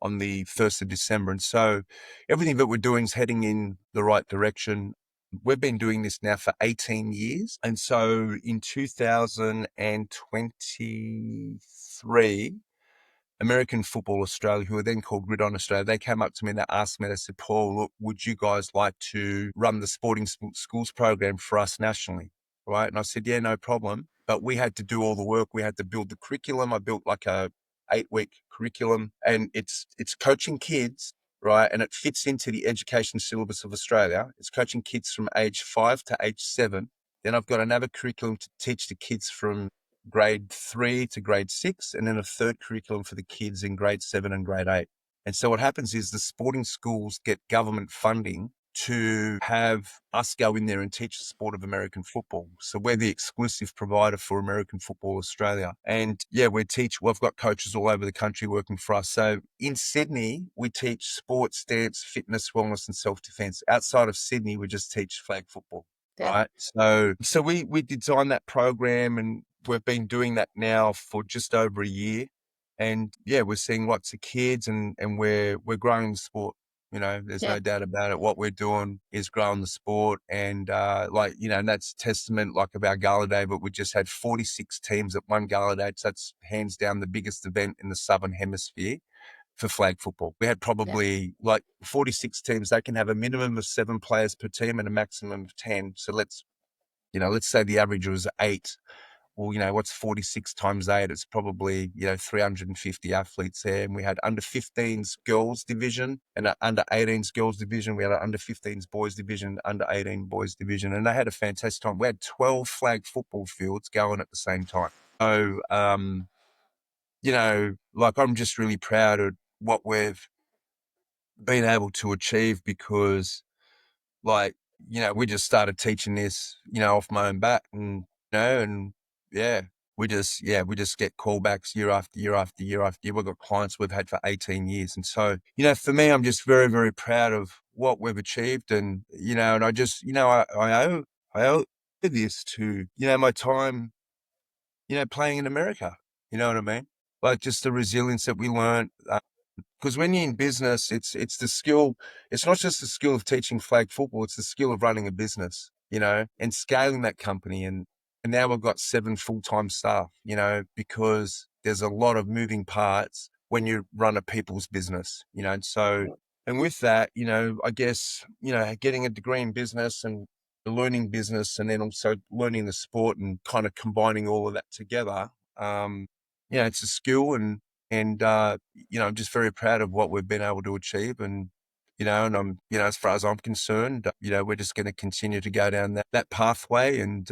on the 1st of December. And so everything that we're doing is heading in the right direction. We've been doing this now for 18 years. And so in 2023, American Football Australia, who are then called Gridiron Australia, they came up to me and they asked me, they said, Paul, look, would you guys like to run the sporting schools program for us nationally? Right. And I said, yeah, no problem. But we had to do all the work. We had to build the curriculum. I built like a 8-week curriculum and it's coaching kids, right? And it fits into the education syllabus of Australia. It's coaching kids from age 5 to age 7. Then I've got another curriculum to teach the kids from grade 3 to grade 6, and then a third curriculum for the kids in grade 7 and grade 8. And so what happens is the sporting schools get government funding to have us go in there and teach the sport of American football. So we're the exclusive provider for American Football Australia. And yeah, we've got coaches all over the country working for us. So in Sydney, we teach sports, dance, fitness, wellness, and self-defense. Outside of Sydney, we just teach flag football. Yeah. Right. So we designed that program and we've been doing that now for just over a year. And yeah, we're seeing lots of kids and we're growing the sport. You know, there's Yeah. no doubt about it. What we're doing is growing the sport. And and that's testament like of our gala day, but we just had 46 teams at one gala day. So that's hands down the biggest event in the Southern Hemisphere for flag football. We had probably like 46 teams. They can have a minimum of 7 players per team and a maximum of 10. So let's say the average was 8. Well, what's 46 times 8? It's probably, 350 athletes there. And we had under 15s girls division and an under 18s girls division. We had an under 15s boys division, under 18 boys division. And they had a fantastic time. We had 12 flag football fields going at the same time. So, I'm just really proud of what we've been able to achieve because we just started teaching this, off my own back and yeah, we just get callbacks year after year after year after year. We've got clients we've had for 18 years. And so, for me, I'm just very, very proud of what we've achieved. And, and I just, I owe this to, my time, playing in America, you know what I mean? Like just the resilience that we learned, because when you're in business, it's the skill. It's not just the skill of teaching flag football. It's the skill of running a business, and scaling that company. And now we've got 7 full-time staff, because there's a lot of moving parts when you run a people's business, and so, and with that, I guess, getting a degree in business and learning business and then also learning the sport and kind of combining all of that together. It's a skill and I'm just very proud of what we've been able to achieve. And, and I'm, as far as I'm concerned, we're just going to continue to go down that pathway. And,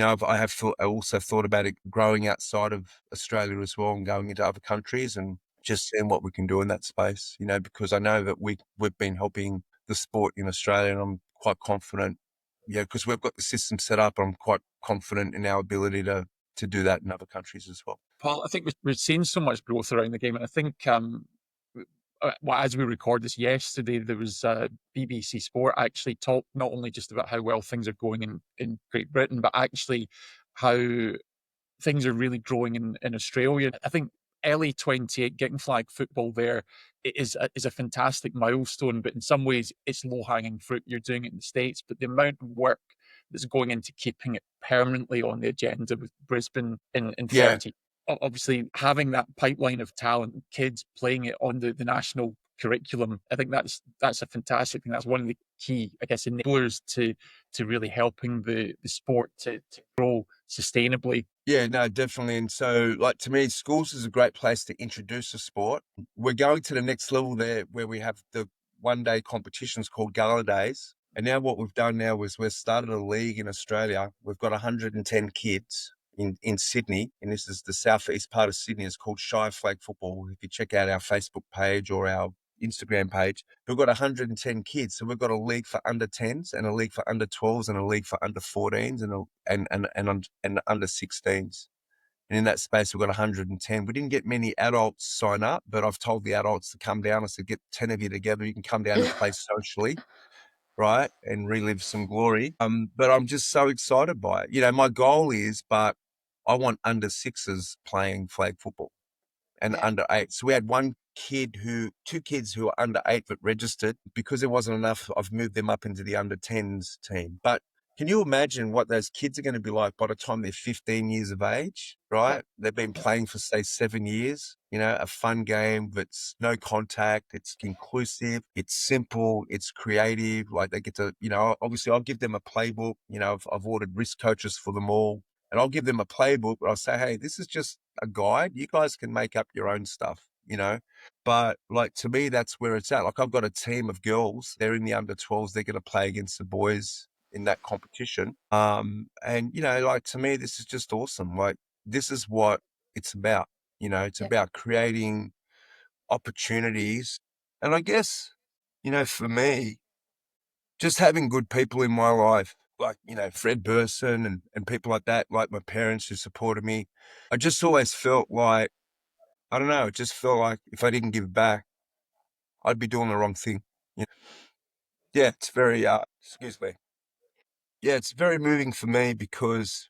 I also thought about it growing outside of Australia as well and going into other countries and just seeing what we can do in that space, because I know that we've been helping the sport in Australia and I'm quite confident, because we've got the system set up. I'm quite confident in our ability to do that in other countries as well. Paul, I think we're seeing so much growth around the game, and I think as we record this yesterday, there was BBC Sport actually talked not only just about how well things are going in Great Britain, but actually how things are really growing in Australia. I think LA28 getting flag football there is a fantastic milestone, but in some ways it's low hanging fruit. You're doing it in the States, but the amount of work that's going into keeping it permanently on the agenda with Brisbane in Yeah. 30. Obviously, having that pipeline of talent, kids playing it on the national curriculum, I think that's a fantastic thing. That's one of the key, I guess, enablers to really helping the sport to grow sustainably. Yeah, no, definitely. And so, like, to me, schools is a great place to introduce the sport. We're going to the next level there where we have the 1 day competitions called Gala Days. And now what we've done now is we've started a league in Australia. We've got 110 kids in Sydney, and this is the southeast part of Sydney. It's called Shy Flag Football. If you check out our Facebook page or our Instagram page, we've got 110 kids. So we've got a league for under 10s and a league for under 12s and a league for under 14s and under 16s. And in that space, we've got 110. We didn't get many adults sign up, but I've told the adults to come down. I said, get 10 of you together. You can come down and play socially, right? And relive some glory. But I'm just so excited by it. You know, my goal is, but I want under sixes playing flag football and Yeah. under eight. So we had two kids who were under eight that registered. Because there wasn't enough, I've moved them up into the under 10s team. But can you imagine what those kids are going to be like by the time they're 15 years of age, Yeah. right? They've been playing for, say, 7 years, a fun game that's no contact, it's inclusive, it's simple, it's creative. Like they get to, obviously I'll give them a playbook. I've ordered risk coaches for them all. And I'll give them a playbook, but I'll say, hey, this is just a guide. You guys can make up your own stuff. But like to me, that's where it's at. Like I've got a team of girls. They're in the under 12s. They're going to play against the boys in that competition. And like to me, this is just awesome. Like this is what it's about. It's Yeah. about creating opportunities. And I guess, for me, just having good people in my life, like, Fred Burson and people like that, like my parents who supported me. I just always felt like, I don't know, it just felt like if I didn't give back, I'd be doing the wrong thing. You know? Yeah, it's very, excuse me. Yeah, it's very moving for me because,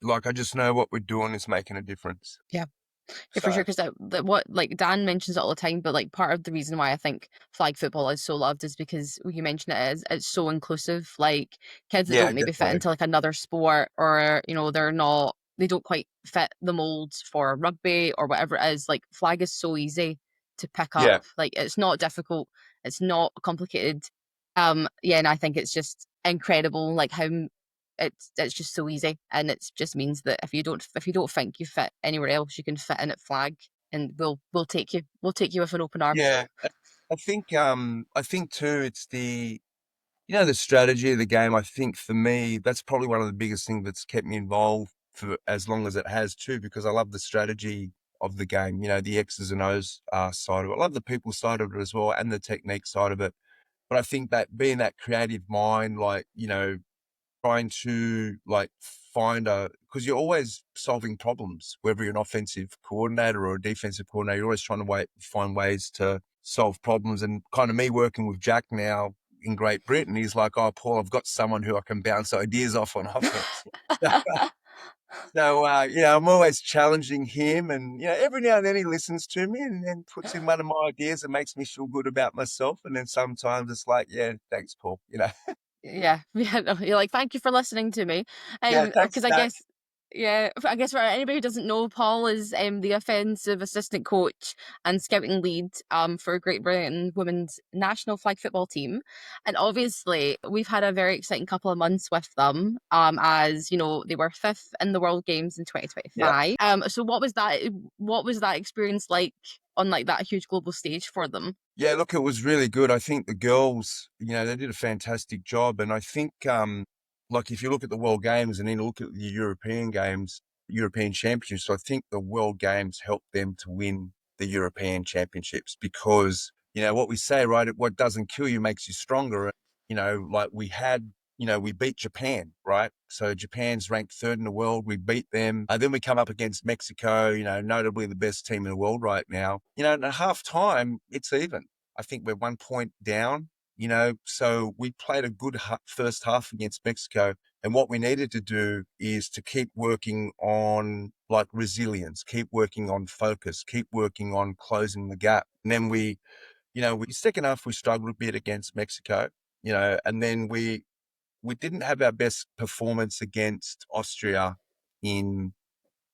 like, I just know what we're doing is making a difference. Yeah. Yeah, for So, sure. Because what like Dan mentions it all the time, but like part of the reason why I think flag football is so loved is because you mentioned it is it's so inclusive. Like kids that yeah, don't maybe fit definitely. into like another sport, or they don't quite fit the molds for rugby or whatever it is. Like flag is so easy to pick up. Yeah, Like it's not difficult. It's not complicated. Yeah, and I think it's just incredible. Like how it's just so easy, and it just means that if you don't think you fit anywhere else, you can fit in at flag, and we'll take you with an open arms. yeah. I think too, it's the strategy of the game. I think for me, that's probably one of the biggest things that's kept me involved for as long as it has too, because I love the strategy of the game, the X's and O's side of it. I love the people side of it as well and the technique side of it. But I think that being that creative mind, like, trying to like because you're always solving problems, whether you're an offensive coordinator or a defensive coordinator, you're always trying to find ways to solve problems. And kind of me working with Jack now in Great Britain, he's like, oh, Paul, I've got someone who I can bounce ideas off on offense. So, I'm always challenging him, and every now and then he listens to me and then puts in one of my ideas and makes me feel good about myself. And then sometimes it's like, yeah, thanks, Paul. Yeah, yeah. No, you're like, thank you for listening to me. Yeah, thanks, Because I Jack. guess, yeah, I guess for anybody who doesn't know, Paul is the offensive assistant coach and scouting lead for Great Britain women's national flag football team, and obviously we've had a very exciting couple of months with them. As you know, they were fifth in the World Games in Yeah. 2025. So what was that experience like on like that huge global stage for them? Yeah, look, it was really good. I think the girls, they did a fantastic job. And I think, like, if you look at the World Games and then look at the European Games, European Championships, I think the World Games helped them to win the European Championships because, what we say, right? What doesn't kill you makes you stronger. Like we beat Japan, right? So Japan's ranked third in the world. We beat them. Then we come up against Mexico, notably the best team in the world right now. And at half time, it's even. I think we're 1 point down, so we played a good first half against Mexico. And what we needed to do is to keep working on like resilience, keep working on focus, keep working on closing the gap. And then second half, we struggled a bit against Mexico, and then we didn't have our best performance against Austria in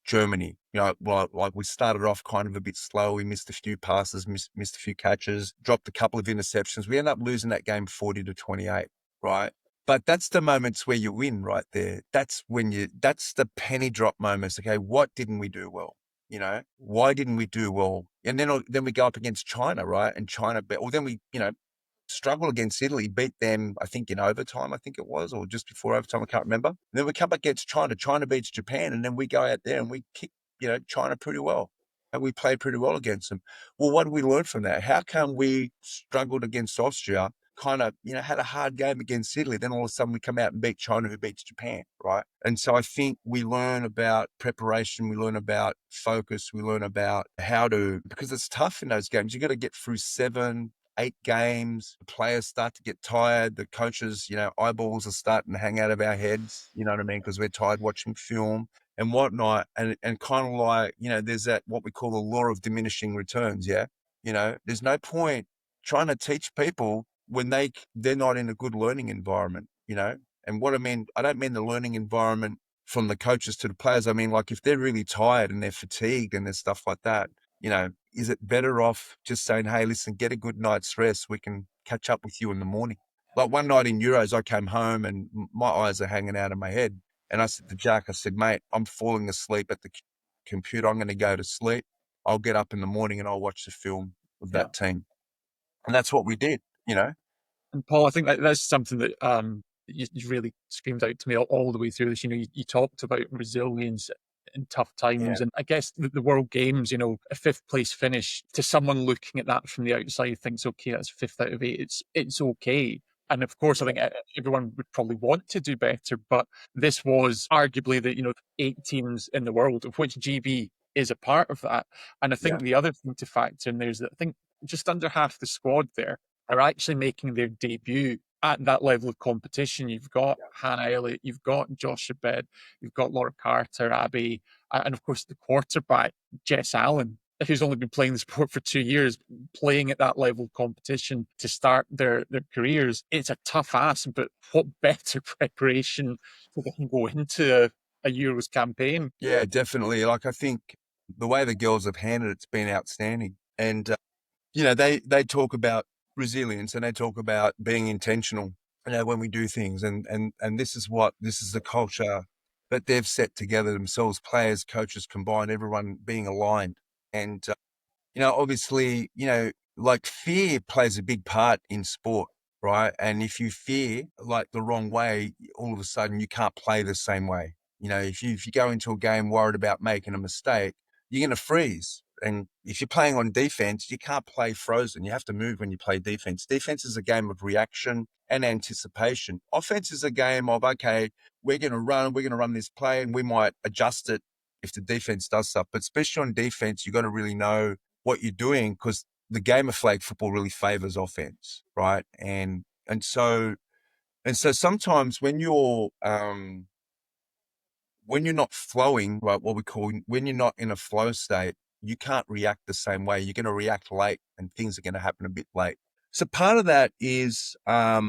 Germany. Like we started off kind of a bit slow. We missed a few passes, missed a few catches, dropped a couple of interceptions. We ended up losing that game 40-28, right? But that's the moments where you win right there. That's the penny drop moments. Okay, what didn't we do well? Why didn't we do well? And then we go up against China, right? And China, then we, struggle against Italy, beat them, I think in overtime, I think it was, or just before overtime, I can't remember. And then we come up against China. China beats Japan, and then we go out there and we kick, China pretty well. And we played pretty well against them. Well, what did we learn from that? How come we struggled against Austria, kind of, had a hard game against Italy, then all of a sudden we come out and beat China, who beats Japan, right? And so I think we learn about preparation, we learn about focus, we learn about because it's tough in those games. You got to get through 7, 8 games. The players start to get tired. The coaches, eyeballs are starting to hang out of our heads, you know what I mean? Because we're tired watching film and whatnot. And kind of like, there's that, what we call the law of diminishing returns. Yeah. There's no point trying to teach people when they're not in a good learning environment, and what I mean, I don't mean the learning environment from the coaches to the players. I mean, like if they're really tired and they're fatigued and there's stuff like that, is it better off just saying, hey, listen, get a good night's rest. We can catch up with you in the morning. Like one night in Euros, I came home and my eyes are hanging out of my head. And I said to Jack, I said, mate, I'm falling asleep at the computer. I'm going to go to sleep. I'll get up in the morning and I'll watch the film of Yeah. that team. And that's what we did. And Paul, I think that's something that you really screamed out to me all the way through this. You talked about resilience in tough times, Yeah. and I guess the World Games, a fifth place finish to someone looking at that from the outside thinks, okay, that's fifth out of 8. It's okay. And of course, I think everyone would probably want to do better, but this was arguably the 8 teams in the world, of which GB is a part of that. And I think the other thing to factor in there is that I think just under half the squad there are actually making their debut at that level of competition. You've got Hannah Elliott, you've got Josh Abed, you've got Laura Carter, Abby, and of course the quarterback, Jess Allen, who's only been playing the sport for 2 years, playing at that level of competition to start their careers. It's a tough ask, but what better preparation so they can go into a Euros campaign? Yeah, definitely. Like I think the way the girls have handled it's been outstanding. And they talk about resilience and they talk about being intentional, when we do things. And this is the culture that they've set together themselves, players, coaches combined, everyone being aligned. And, obviously, like fear plays a big part in sport, right? And if you fear like the wrong way, all of a sudden you can't play the same way. If you go into a game worried about making a mistake, you're going to freeze. And if you're playing on defense, you can't play frozen. You have to move when you play defense. Defense is a game of reaction and anticipation. Offense is a game of, okay, we're going to run this play and we might adjust it if the defense does stuff. But especially on defense, you got to really know what you're doing because the game of flag football really favors offense, right? And so sometimes when you're not flowing, right, when you're not in a flow state, you can't react the same way. You're going to react late and things are going to happen a bit late. So part of that is, part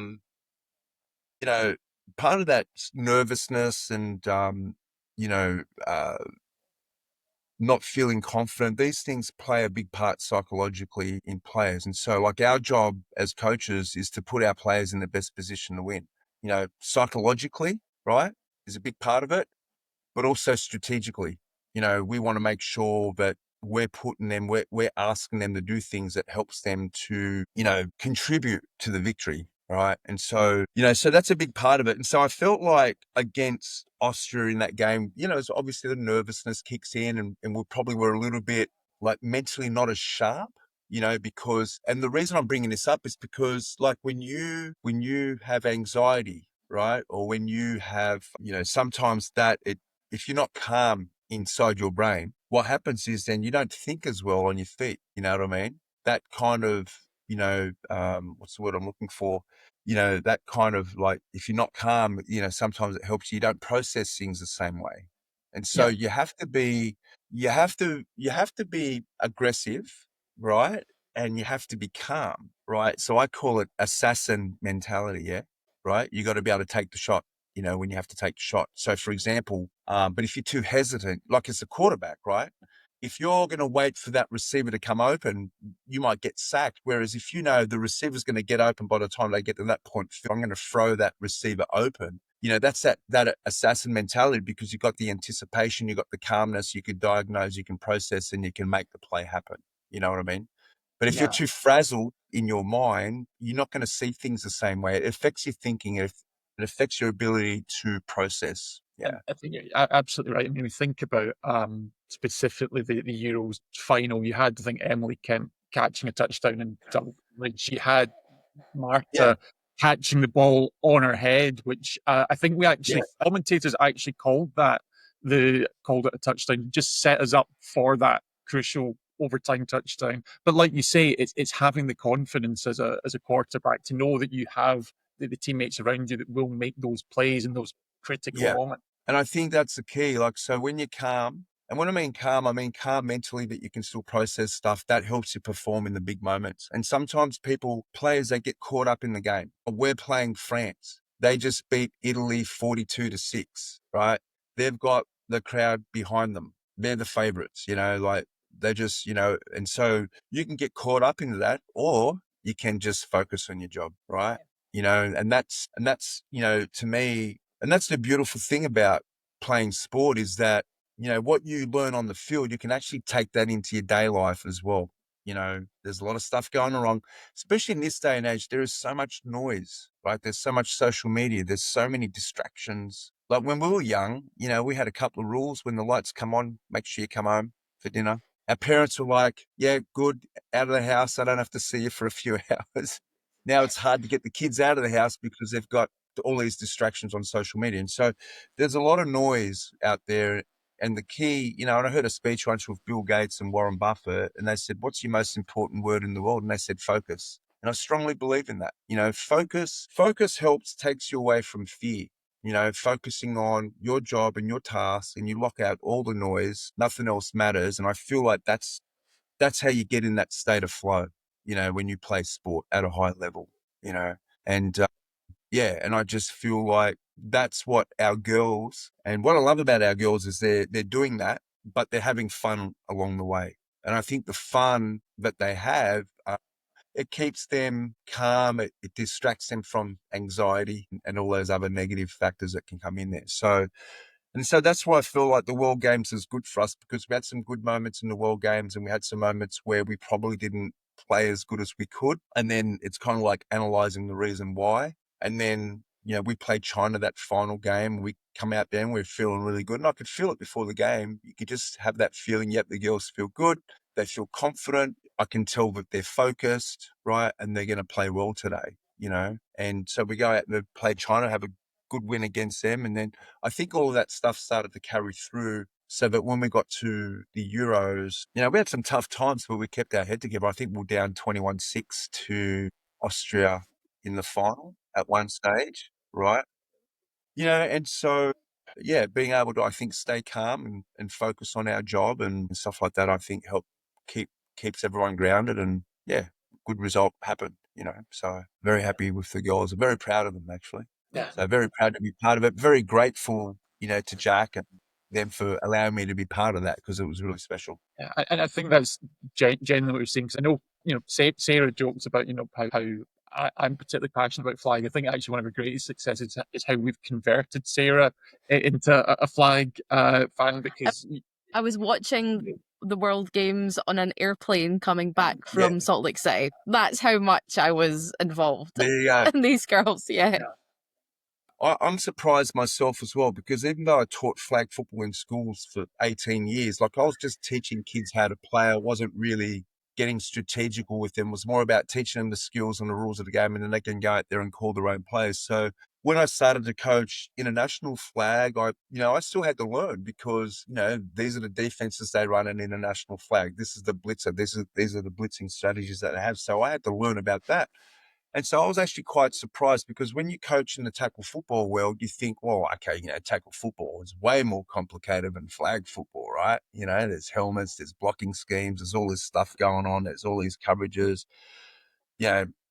of that nervousness and, not feeling confident. These things play a big part psychologically in players. And so like our job as coaches is to put our players in the best position to win, psychologically, right, is a big part of it, but also strategically. We want to make sure that we're asking them to do things that helps them to, contribute to the victory. Right. And so, so that's a big part of it. And so I felt like against Austria in that game, it's obviously the nervousness kicks in and we probably were a little bit like mentally not as sharp, and the reason I'm bringing this up is because like when you have anxiety, right? Or when you have, sometimes if you're not calm inside your brain, what happens is then you don't think as well on your feet. You know what I mean? That kind of, what's the word I'm looking for? That kind of like, if you're not calm, sometimes it helps you don't process things the same way. And so Yeah. you have to be aggressive, right? And you have to be calm, right? So I call it assassin mentality. Yeah. Right. You got to be able to take the shot, when you have to take the shot. So for example, but if you're too hesitant, like as a quarterback, right? if you're going to wait for that receiver to come open, you might get sacked. Whereas if you know the receiver's going to get open by the time they get to that point, I'm going to throw that receiver open. That's that assassin mentality, because you've got the anticipation, you've got the calmness, you can diagnose, you can process, and you can make the play happen. You know what I mean? But if you're too frazzled in your mind, you're not going to see things the same way. It affects your thinking. It affects your ability to process. Yeah. I think you're absolutely right. I mean, we think about specifically the Euros final. You had, I think, Emily Kemp catching a touchdown in double. Like she had Yeah. Marta catching the ball on her head, which I think we actually commentators actually called it a touchdown, just set us up for that crucial overtime touchdown. But like you say, it's having the confidence as a quarterback to know that you have the teammates around you that will make those plays in those critical Yeah. moments. And I think that's the key. Like, so when you're calm, and when I mean calm mentally, that you can still process stuff, that helps you perform in the big moments. And sometimes players, they get caught up in the game. We're playing France. They just beat Italy 42-6, right? They've got the crowd behind them. They're the favorites, like they just, and so you can get caught up into that, or you can just focus on your job, right? And that's, to me, and that's the beautiful thing about playing sport, is that, what you learn on the field, you can actually take that into your day life as well. There's a lot of stuff going wrong, especially in this day and age. There is so much noise, right? There's so much social media. There's so many distractions. Like when we were young, we had a couple of rules. When the lights come on, make sure you come home for dinner. Our parents were like, yeah, good, out of the house. I don't have to see you for a few hours. Now it's hard to get the kids out of the house because they've got all these distractions on social media. And so there's a lot of noise out there. And the key, and I heard a speech once with Bill Gates and Warren Buffett, and they said, what's your most important word in the world? And they said, focus. And I strongly believe in that. Focus helps, takes you away from fear. Focusing on your job and your task, and you lock out all the noise, nothing else matters. And I feel like that's how you get in that state of flow, when you play sport at a high level, and yeah, and I just feel like that's what our girls, and what I love about our girls is they're doing that, but they're having fun along the way. And I think the fun that they have, it keeps them calm. It distracts them from anxiety and all those other negative factors that can come in there. So that's why I feel like the World Games is good for us, because we had some good moments in the World Games, and we had some moments where we probably didn't play as good as we could. And then it's kind of like analyzing the reason why. And then, we played China that final game. We come out there and we're feeling really good. And I could feel it before the game. You could just have that feeling. Yep, the girls feel good. They feel confident. I can tell that they're focused, right? And they're going to play well today, And so we go out and play China, have a good win against them. And then I think all of that stuff started to carry through, so that when we got to the Euros, we had some tough times, but we kept our head together. I think we were down 21-6 to Austria in the final at one stage, right? And so, yeah, being able to, I think, stay calm and focus on our job and stuff like that, I think keeps everyone grounded, and yeah, good result happened, So very happy with the girls. I'm very proud of them, actually. Yeah. So very proud to be part of it. Very grateful, to Jack and them for allowing me to be part of that, because it was really special. Yeah, and I think that's genuinely what you're saying, because I know, Sarah jokes about, how I'm particularly passionate about flying. I think actually one of our greatest successes is how we've converted Sarah into a flag fan, because I was watching the World Games on an airplane coming back from Salt Lake City. That's how much I was involved There you go. in these girls. Yeah. I'm surprised myself as well, because even though I taught flag football in schools for 18 years, like I was just teaching kids how to play. I wasn't really getting strategical with them. It was more about teaching them the skills and the rules of the game, and then they can go out there and call their own plays. So when I started to coach international flag, I still had to learn, because, these are the defenses they run in international flag. This is the blitzer. These are the blitzing strategies that they have. So I had to learn about that. And so I was actually quite surprised, because when you coach in the tackle football world, you think, well, okay, tackle football is way more complicated than flag football, right? There's helmets, there's blocking schemes, there's all this stuff going on, there's all these coverages.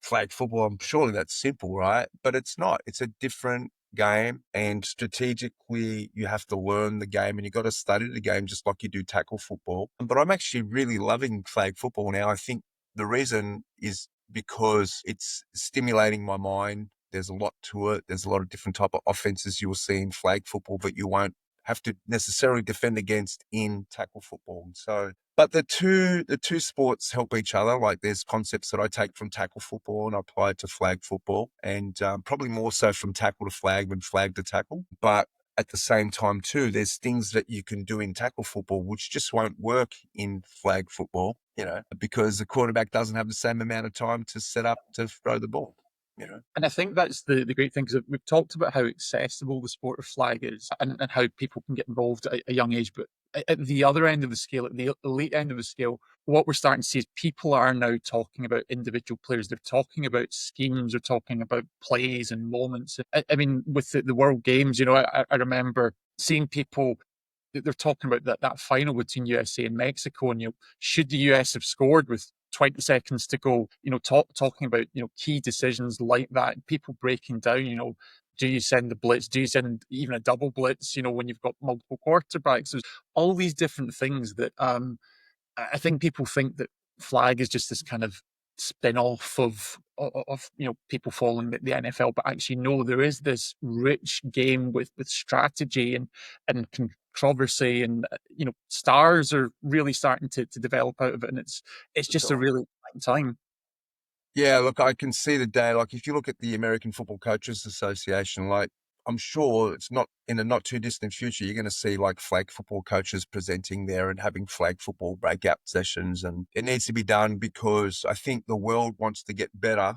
Flag football, I'm surely that's simple, right? But it's not. It's a different game, and strategically you have to learn the game and you've got to study the game just like you do tackle football. But I'm actually really loving flag football now. I think the reason is because it's stimulating my mind. There's a lot to it. There's a lot of different type of offenses you will see in flag football, but you won't have to necessarily defend against in tackle football. So, but the two sports help each other. Like there's concepts that I take from tackle football and I apply it to flag football, and probably more so from tackle to flag than flag to tackle. But at the same time too, there's things that you can do in tackle football which just won't work in flag football, because the quarterback doesn't have the same amount of time to set up to throw the ball. And I think that's the great thing, because we've talked about how accessible the sport of flag is, and how people can get involved at a young age. But at the other end of the scale, at the elite end of the scale, what we're starting to see is people are now talking about individual players. They're talking about schemes. They're talking about plays and moments. I mean, with the World Games, I remember seeing people, they're talking about that final between USA and Mexico, and should the US have scored with 20 seconds to go, talking about key decisions like that, people breaking down, do you send the blitz, do you send even a double blitz, when you've got multiple quarterbacks. There's all these different things that I think people think that flag is just this kind of spin off of people following the NFL, but actually no, there is this rich game with strategy and controversy, and stars are really starting to develop out of it, and it's just a really exciting time. Yeah, look, I can see the day. Like, if you look at the American Football Coaches Association, like, I'm sure it's not in a not too distant future, you're going to see like flag football coaches presenting there and having flag football breakout sessions. And it needs to be done because I think the world wants to get better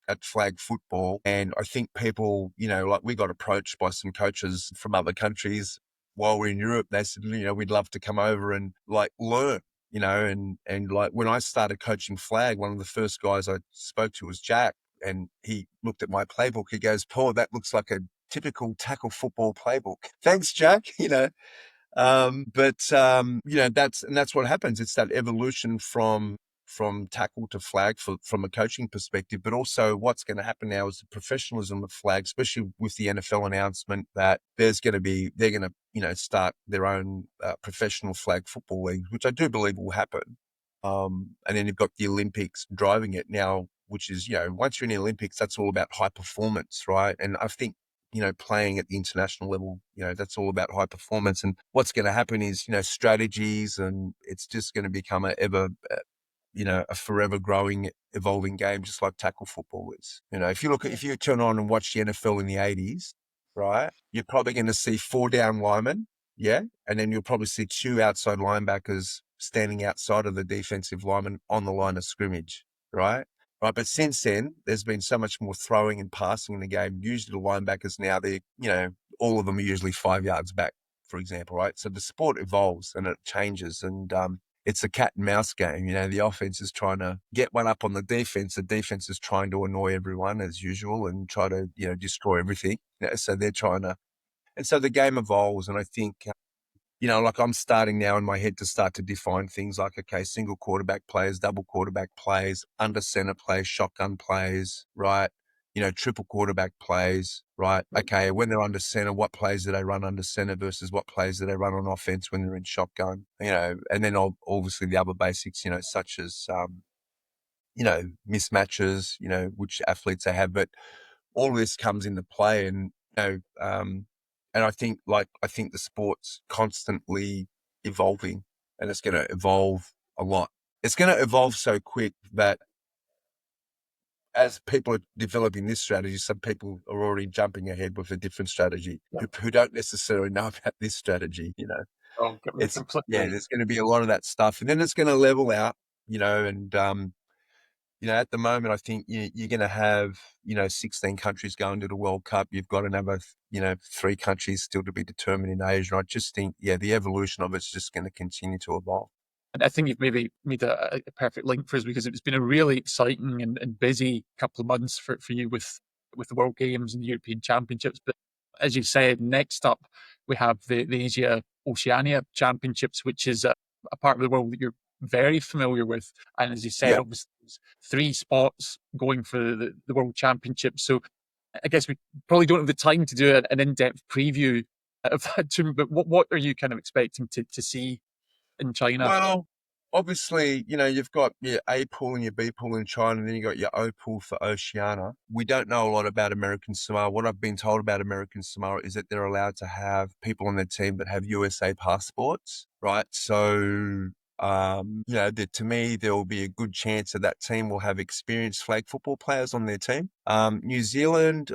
at flag football. And I think people, like we got approached by some coaches from other countries while we're in Europe. They said, we'd love to come over and like learn, and like when I started coaching flag, one of the first guys I spoke to was Jack, and he looked at my playbook. He goes, Paul, that looks like a typical tackle football playbook. Thanks, Jack. That's what happens. It's that evolution from tackle to flag from a coaching perspective, but also what's going to happen now is the professionalism of flag, especially with the NFL announcement that they're going to start their own professional flag football league, which I do believe will happen. And then you've got the Olympics driving it now, which is, once you're in the Olympics, that's all about high performance, right? And I think playing at the international level, that's all about high performance. And what's going to happen is, strategies, and it's just going to become a forever growing, evolving game, just like tackle football is. If you turn on and watch the NFL in the 80s, right, you're probably going to see 4 down linemen, yeah, and then you'll probably see 2 outside linebackers standing outside of the defensive lineman on the line of scrimmage, right? Right, but since then, there's been so much more throwing and passing in the game. Usually, the linebackers now, all of them are usually 5 yards back, for example, right? So the sport evolves and it changes, and it's a cat and mouse game. The offense is trying to get one up on the defense. The defense is trying to annoy everyone as usual and try to, destroy everything. So they're trying to, and so the game evolves. And I think, like I'm starting now in my head to start to define things like, okay, single quarterback plays, double quarterback plays, under center plays, shotgun plays, right? Triple quarterback plays, right? Okay, when they're under center, what plays do they run under center versus what plays do they run on offense when they're in shotgun? And then obviously the other basics, such as, mismatches, which athletes they have. But all of this comes into play, and, and I think the sport's constantly evolving, and it's going to evolve a lot. It's going to evolve so quick that as people are developing this strategy, some people are already jumping ahead with a different strategy who don't necessarily know about this strategy. Oh, completely. There's going to be a lot of that stuff, and then it's going to level out, and at the moment, I think you're going to have, 16 countries going to the World Cup. You've got another, 3 countries still to be determined in Asia. I just think, the evolution of it's just going to continue to evolve. And I think you've maybe made a perfect link for us, because it's been a really exciting and busy couple of months for you with the World Games and the European Championships. But as you said, next up, we have the Asia Oceania Championships, which is a part of the world that you're very familiar with. And as you said, Yeah. obviously, there's 3 spots going for the World Championships. So I guess we probably don't have the time to do an in-depth preview of that tournament, but what are you kind of expecting to see in China? Well, obviously, you've got your A pool and your B pool in China, and then you got your O pool for Oceania. We don't know a lot about American Samoa. What I've been told about American Samoa is that they're allowed to have people on their team that have USA passports, right? So, to me, there will be a good chance that team will have experienced flag football players on their team. New Zealand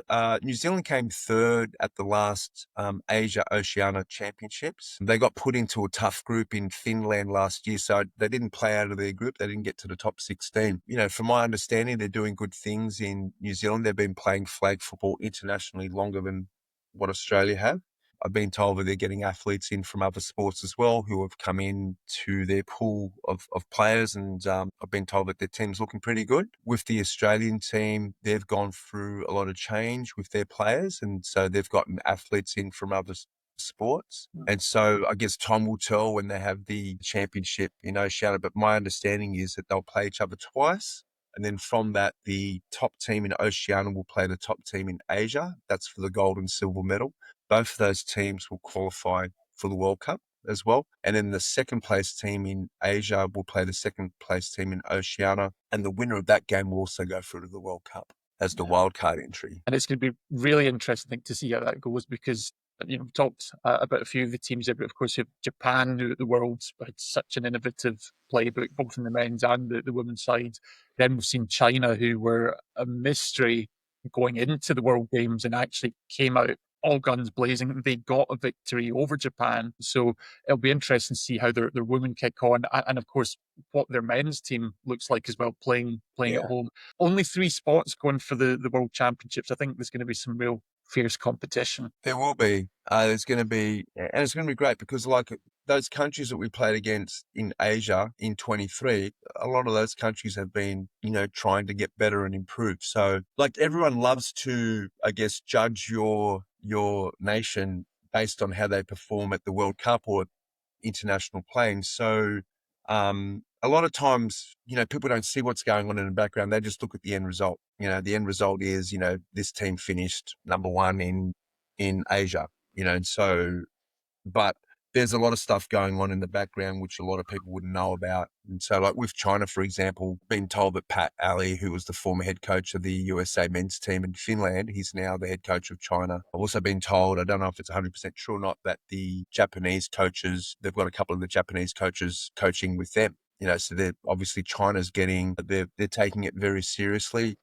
came third at the last Asia Oceania Championships. They got put into a tough group in Finland last year, so they didn't play out of their group. They didn't get to the top 16. From my understanding, they're doing good things in New Zealand. They've been playing flag football internationally longer than what Australia have. I've been told that they're getting athletes in from other sports as well who have come in to their pool of players, and I've been told that their team's looking pretty good. With the Australian team, they've gone through a lot of change with their players, and so they've gotten athletes in from other sports. And so I guess time will tell when they have the championship in Oceania, but my understanding is that they'll play each other twice. And then from that, the top team in Oceania will play the top team in Asia. That's for the gold and silver medal. Both of those teams will qualify for the World Cup as well. And then the second place team in Asia will play the second place team in Oceania. And the winner of that game will also go through to the World Cup as the wildcard entry. And it's going to be really interesting to see how that goes, because we've talked about a few of the teams there, but of course you have Japan, who at the Worlds had such an innovative playbook, both in the men's and the women's side. Then we've seen China, who were a mystery going into the World Games and actually came out all guns blazing. They got a victory over Japan. So it'll be interesting to see how their women kick on. And of course, what their men's team looks like as well, playing at home. Only 3 spots going for the World Championships. I think there's going to be some real fierce competition. There will be. There's going to be, and it's going to be great because, like, those countries that we played against in Asia in 23, a lot of those countries have been, trying to get better and improve. So, like, everyone loves to, I guess, judge your nation based on how they perform at the World Cup or international playing. So, a lot of times, people don't see what's going on in the background. They just look at the end result. The end result is, this team finished number 1 in Asia, and so, but there's a lot of stuff going on in the background which a lot of people wouldn't know about. And so, like with China, for example, been told that Pat Ali, who was the former head coach of the USA men's team in Finland, he's now the head coach of China. I've also been told, I don't know if it's 100% true or not, that the Japanese coaches, they've got a couple of the Japanese coaches coaching with them. So they're obviously they're taking it very seriously.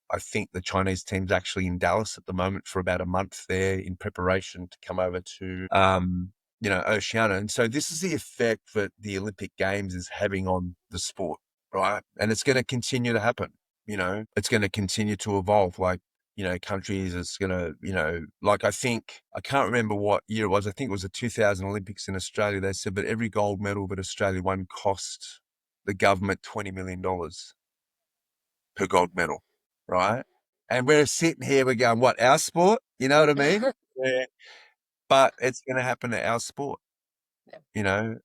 I think the Chinese team's actually in Dallas at the moment for about a month there in preparation to come over to, Oceania. And so this is the effect that the Olympic Games is having on the sport, right? And it's going to continue to happen. It's going to continue to evolve. Like, countries, it's going to, like, I can't remember what year it was. I think it was the 2000 Olympics in Australia. They said that every gold medal that Australia won cost the government $20 million per gold medal, right? And we're sitting here, we're going, what, our sport? You know what I mean? Yeah. But it's going to happen to our sport, and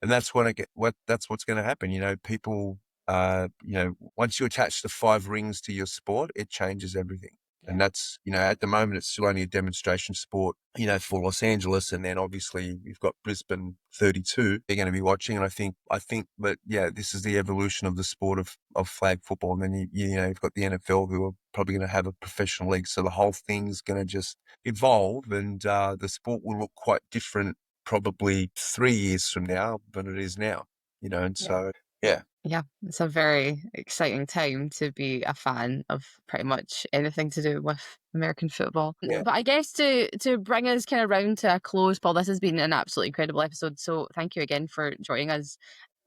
that's that's what's going to happen. People, once you attach the 5 rings to your sport, it changes everything. And that's, at the moment, it's still only a demonstration sport, for Los Angeles. And then obviously you've got Brisbane 32 they're going to be watching. And I think that, this is the evolution of the sport of flag football. And then, you've got the NFL who are probably going to have a professional league. So the whole thing's going to just evolve, and the sport will look quite different probably 3 years from now than it is now, and so, yeah. Yeah, it's a very exciting time to be a fan of pretty much anything to do with American football. Yeah. But I guess to bring us kind of round to a close, Paul, this has been an absolutely incredible episode. So thank you again for joining us.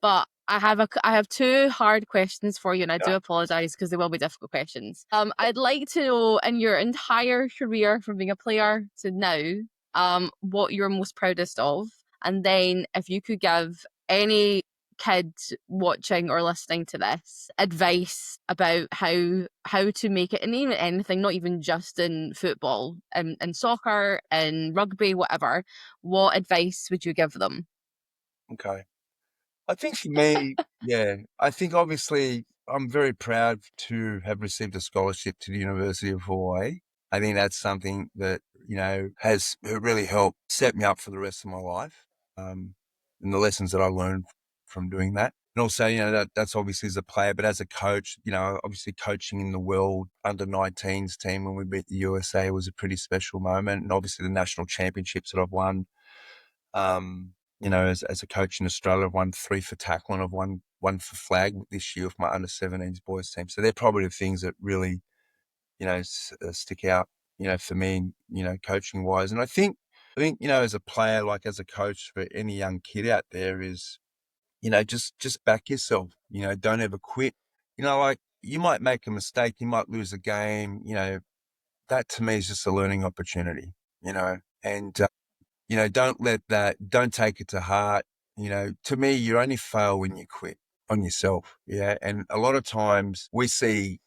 But I have 2 hard questions for you, and I do apologise because they will be difficult questions. I'd like to know, in your entire career from being a player to now, what you're most proudest of, and then if you could give any kid watching or listening to this advice about how to make it in even anything, not even just in football, in soccer, in rugby, whatever, what advice would you give them? Okay. I think for me, yeah, I think obviously I'm very proud to have received a scholarship to the University of Hawaii. I think that's something that, has really helped set me up for the rest of my life. And the lessons that I learned from doing that. And also, that's obviously as a player, but as a coach, obviously coaching in the world under 19s team when we beat the USA was a pretty special moment. And obviously the national championships that I've won, as a coach in Australia, I've won 3 for tackle and I've won 1 for flag this year with my under 17s boys team. So they're probably the things that really, stick out, for me, coaching wise. And I think, as a player, like as a coach for any young kid out there is, just back yourself, don't ever quit. Like you might make a mistake, you might lose a game, that to me is just a learning opportunity, and don't take it to heart. To me, you only fail when you quit on yourself. Yeah. And a lot of times we see,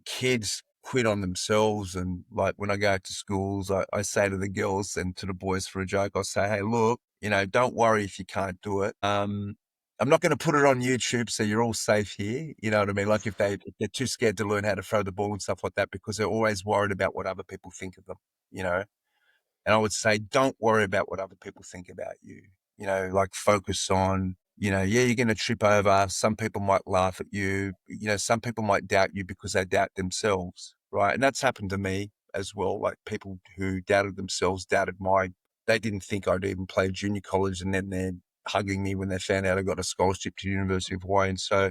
kids quit on themselves. And like when I go to schools, I say to the girls and to the boys for a joke, I'll say, hey, look, don't worry if you can't do it. I'm not going to put it on YouTube, so you're all safe here. You know what I mean? Like if they're too scared to learn how to throw the ball and stuff like that because they're always worried about what other people think of them, you know? And I would say, don't worry about what other people think about you. Like focus on, yeah, you're going to trip over. Some people might laugh at you. Some people might doubt you because they doubt themselves. Right. And that's happened to me as well. Like people who doubted themselves, they didn't think I'd even play junior college. And then they're hugging me when they found out I got a scholarship to the University of Hawaii. And so,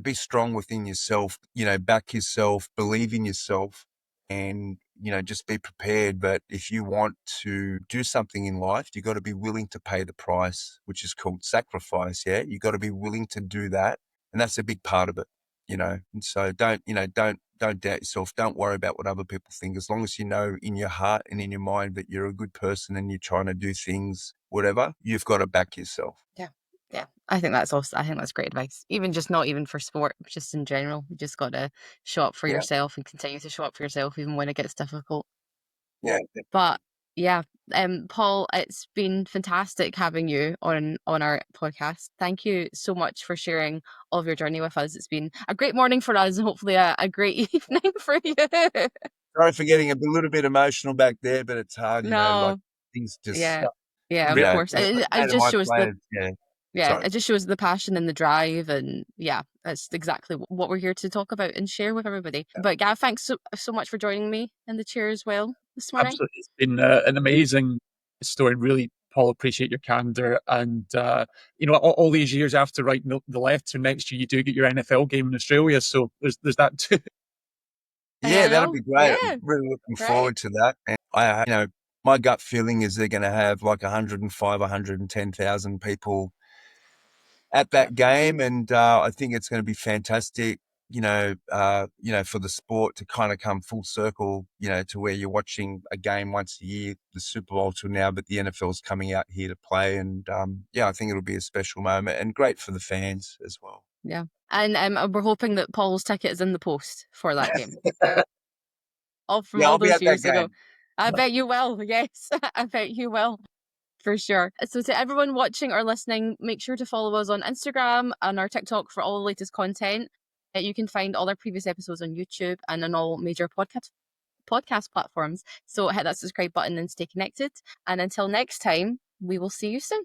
be strong within yourself, back yourself, believe in yourself and, just be prepared. But if you want to do something in life, you got to be willing to pay the price, which is called sacrifice. Yeah. You got to be willing to do that. And that's a big part of it, and so don't doubt yourself. Don't worry about what other people think. As long as you know in your heart and in your mind that you're a good person and you're trying to do things, whatever, you've got to back yourself. Yeah. Yeah. I think that's great advice. Even just not even for sport, but just in general. You just got to show up for Yeah. yourself and continue to show up for yourself even when it gets difficult. Yeah. But yeah, Paul, it's been fantastic having you on our podcast. Thank you so much for sharing all of your journey with us. It's been a great morning for us and hopefully a great evening for you. Sorry for getting a little bit emotional back there, but it's hard, like No, things just, yeah, yeah, of Really, course. It to just my shows players, yeah. yeah, Sorry. it just shows the passion and the drive, and yeah, that's exactly what we're here to talk about and share with everybody. But Gav, thanks so much for joining me in the chair as well this morning. absolutely. It's been an amazing story. Really, Paul, appreciate your candor. And, all these years after writing the letter, next year you do get your NFL game in Australia. So there's that too. Yeah, I that'll know. be great. Yeah, I'm really looking great. forward to that. And my gut feeling is they're going to have like 105, 110,000 people at that game. And I think it's going to be fantastic, for the sport to kind of come full circle, to where you're watching a game once a year, the Super Bowl till now, but the NFL's coming out here to play. And I think it'll be a special moment and great for the fans as well. Yeah, and we're hoping that Paul's ticket is in the post for that game. All from Yeah, all I'll be those at that years ago. game. I bet you will. Yes, I bet you will. For sure. So to everyone watching or listening, make sure to follow us on Instagram and our TikTok for all the latest content. You can find all our previous episodes on YouTube and on all major podcast platforms. So hit that subscribe button and stay connected. And until next time, we will see you soon.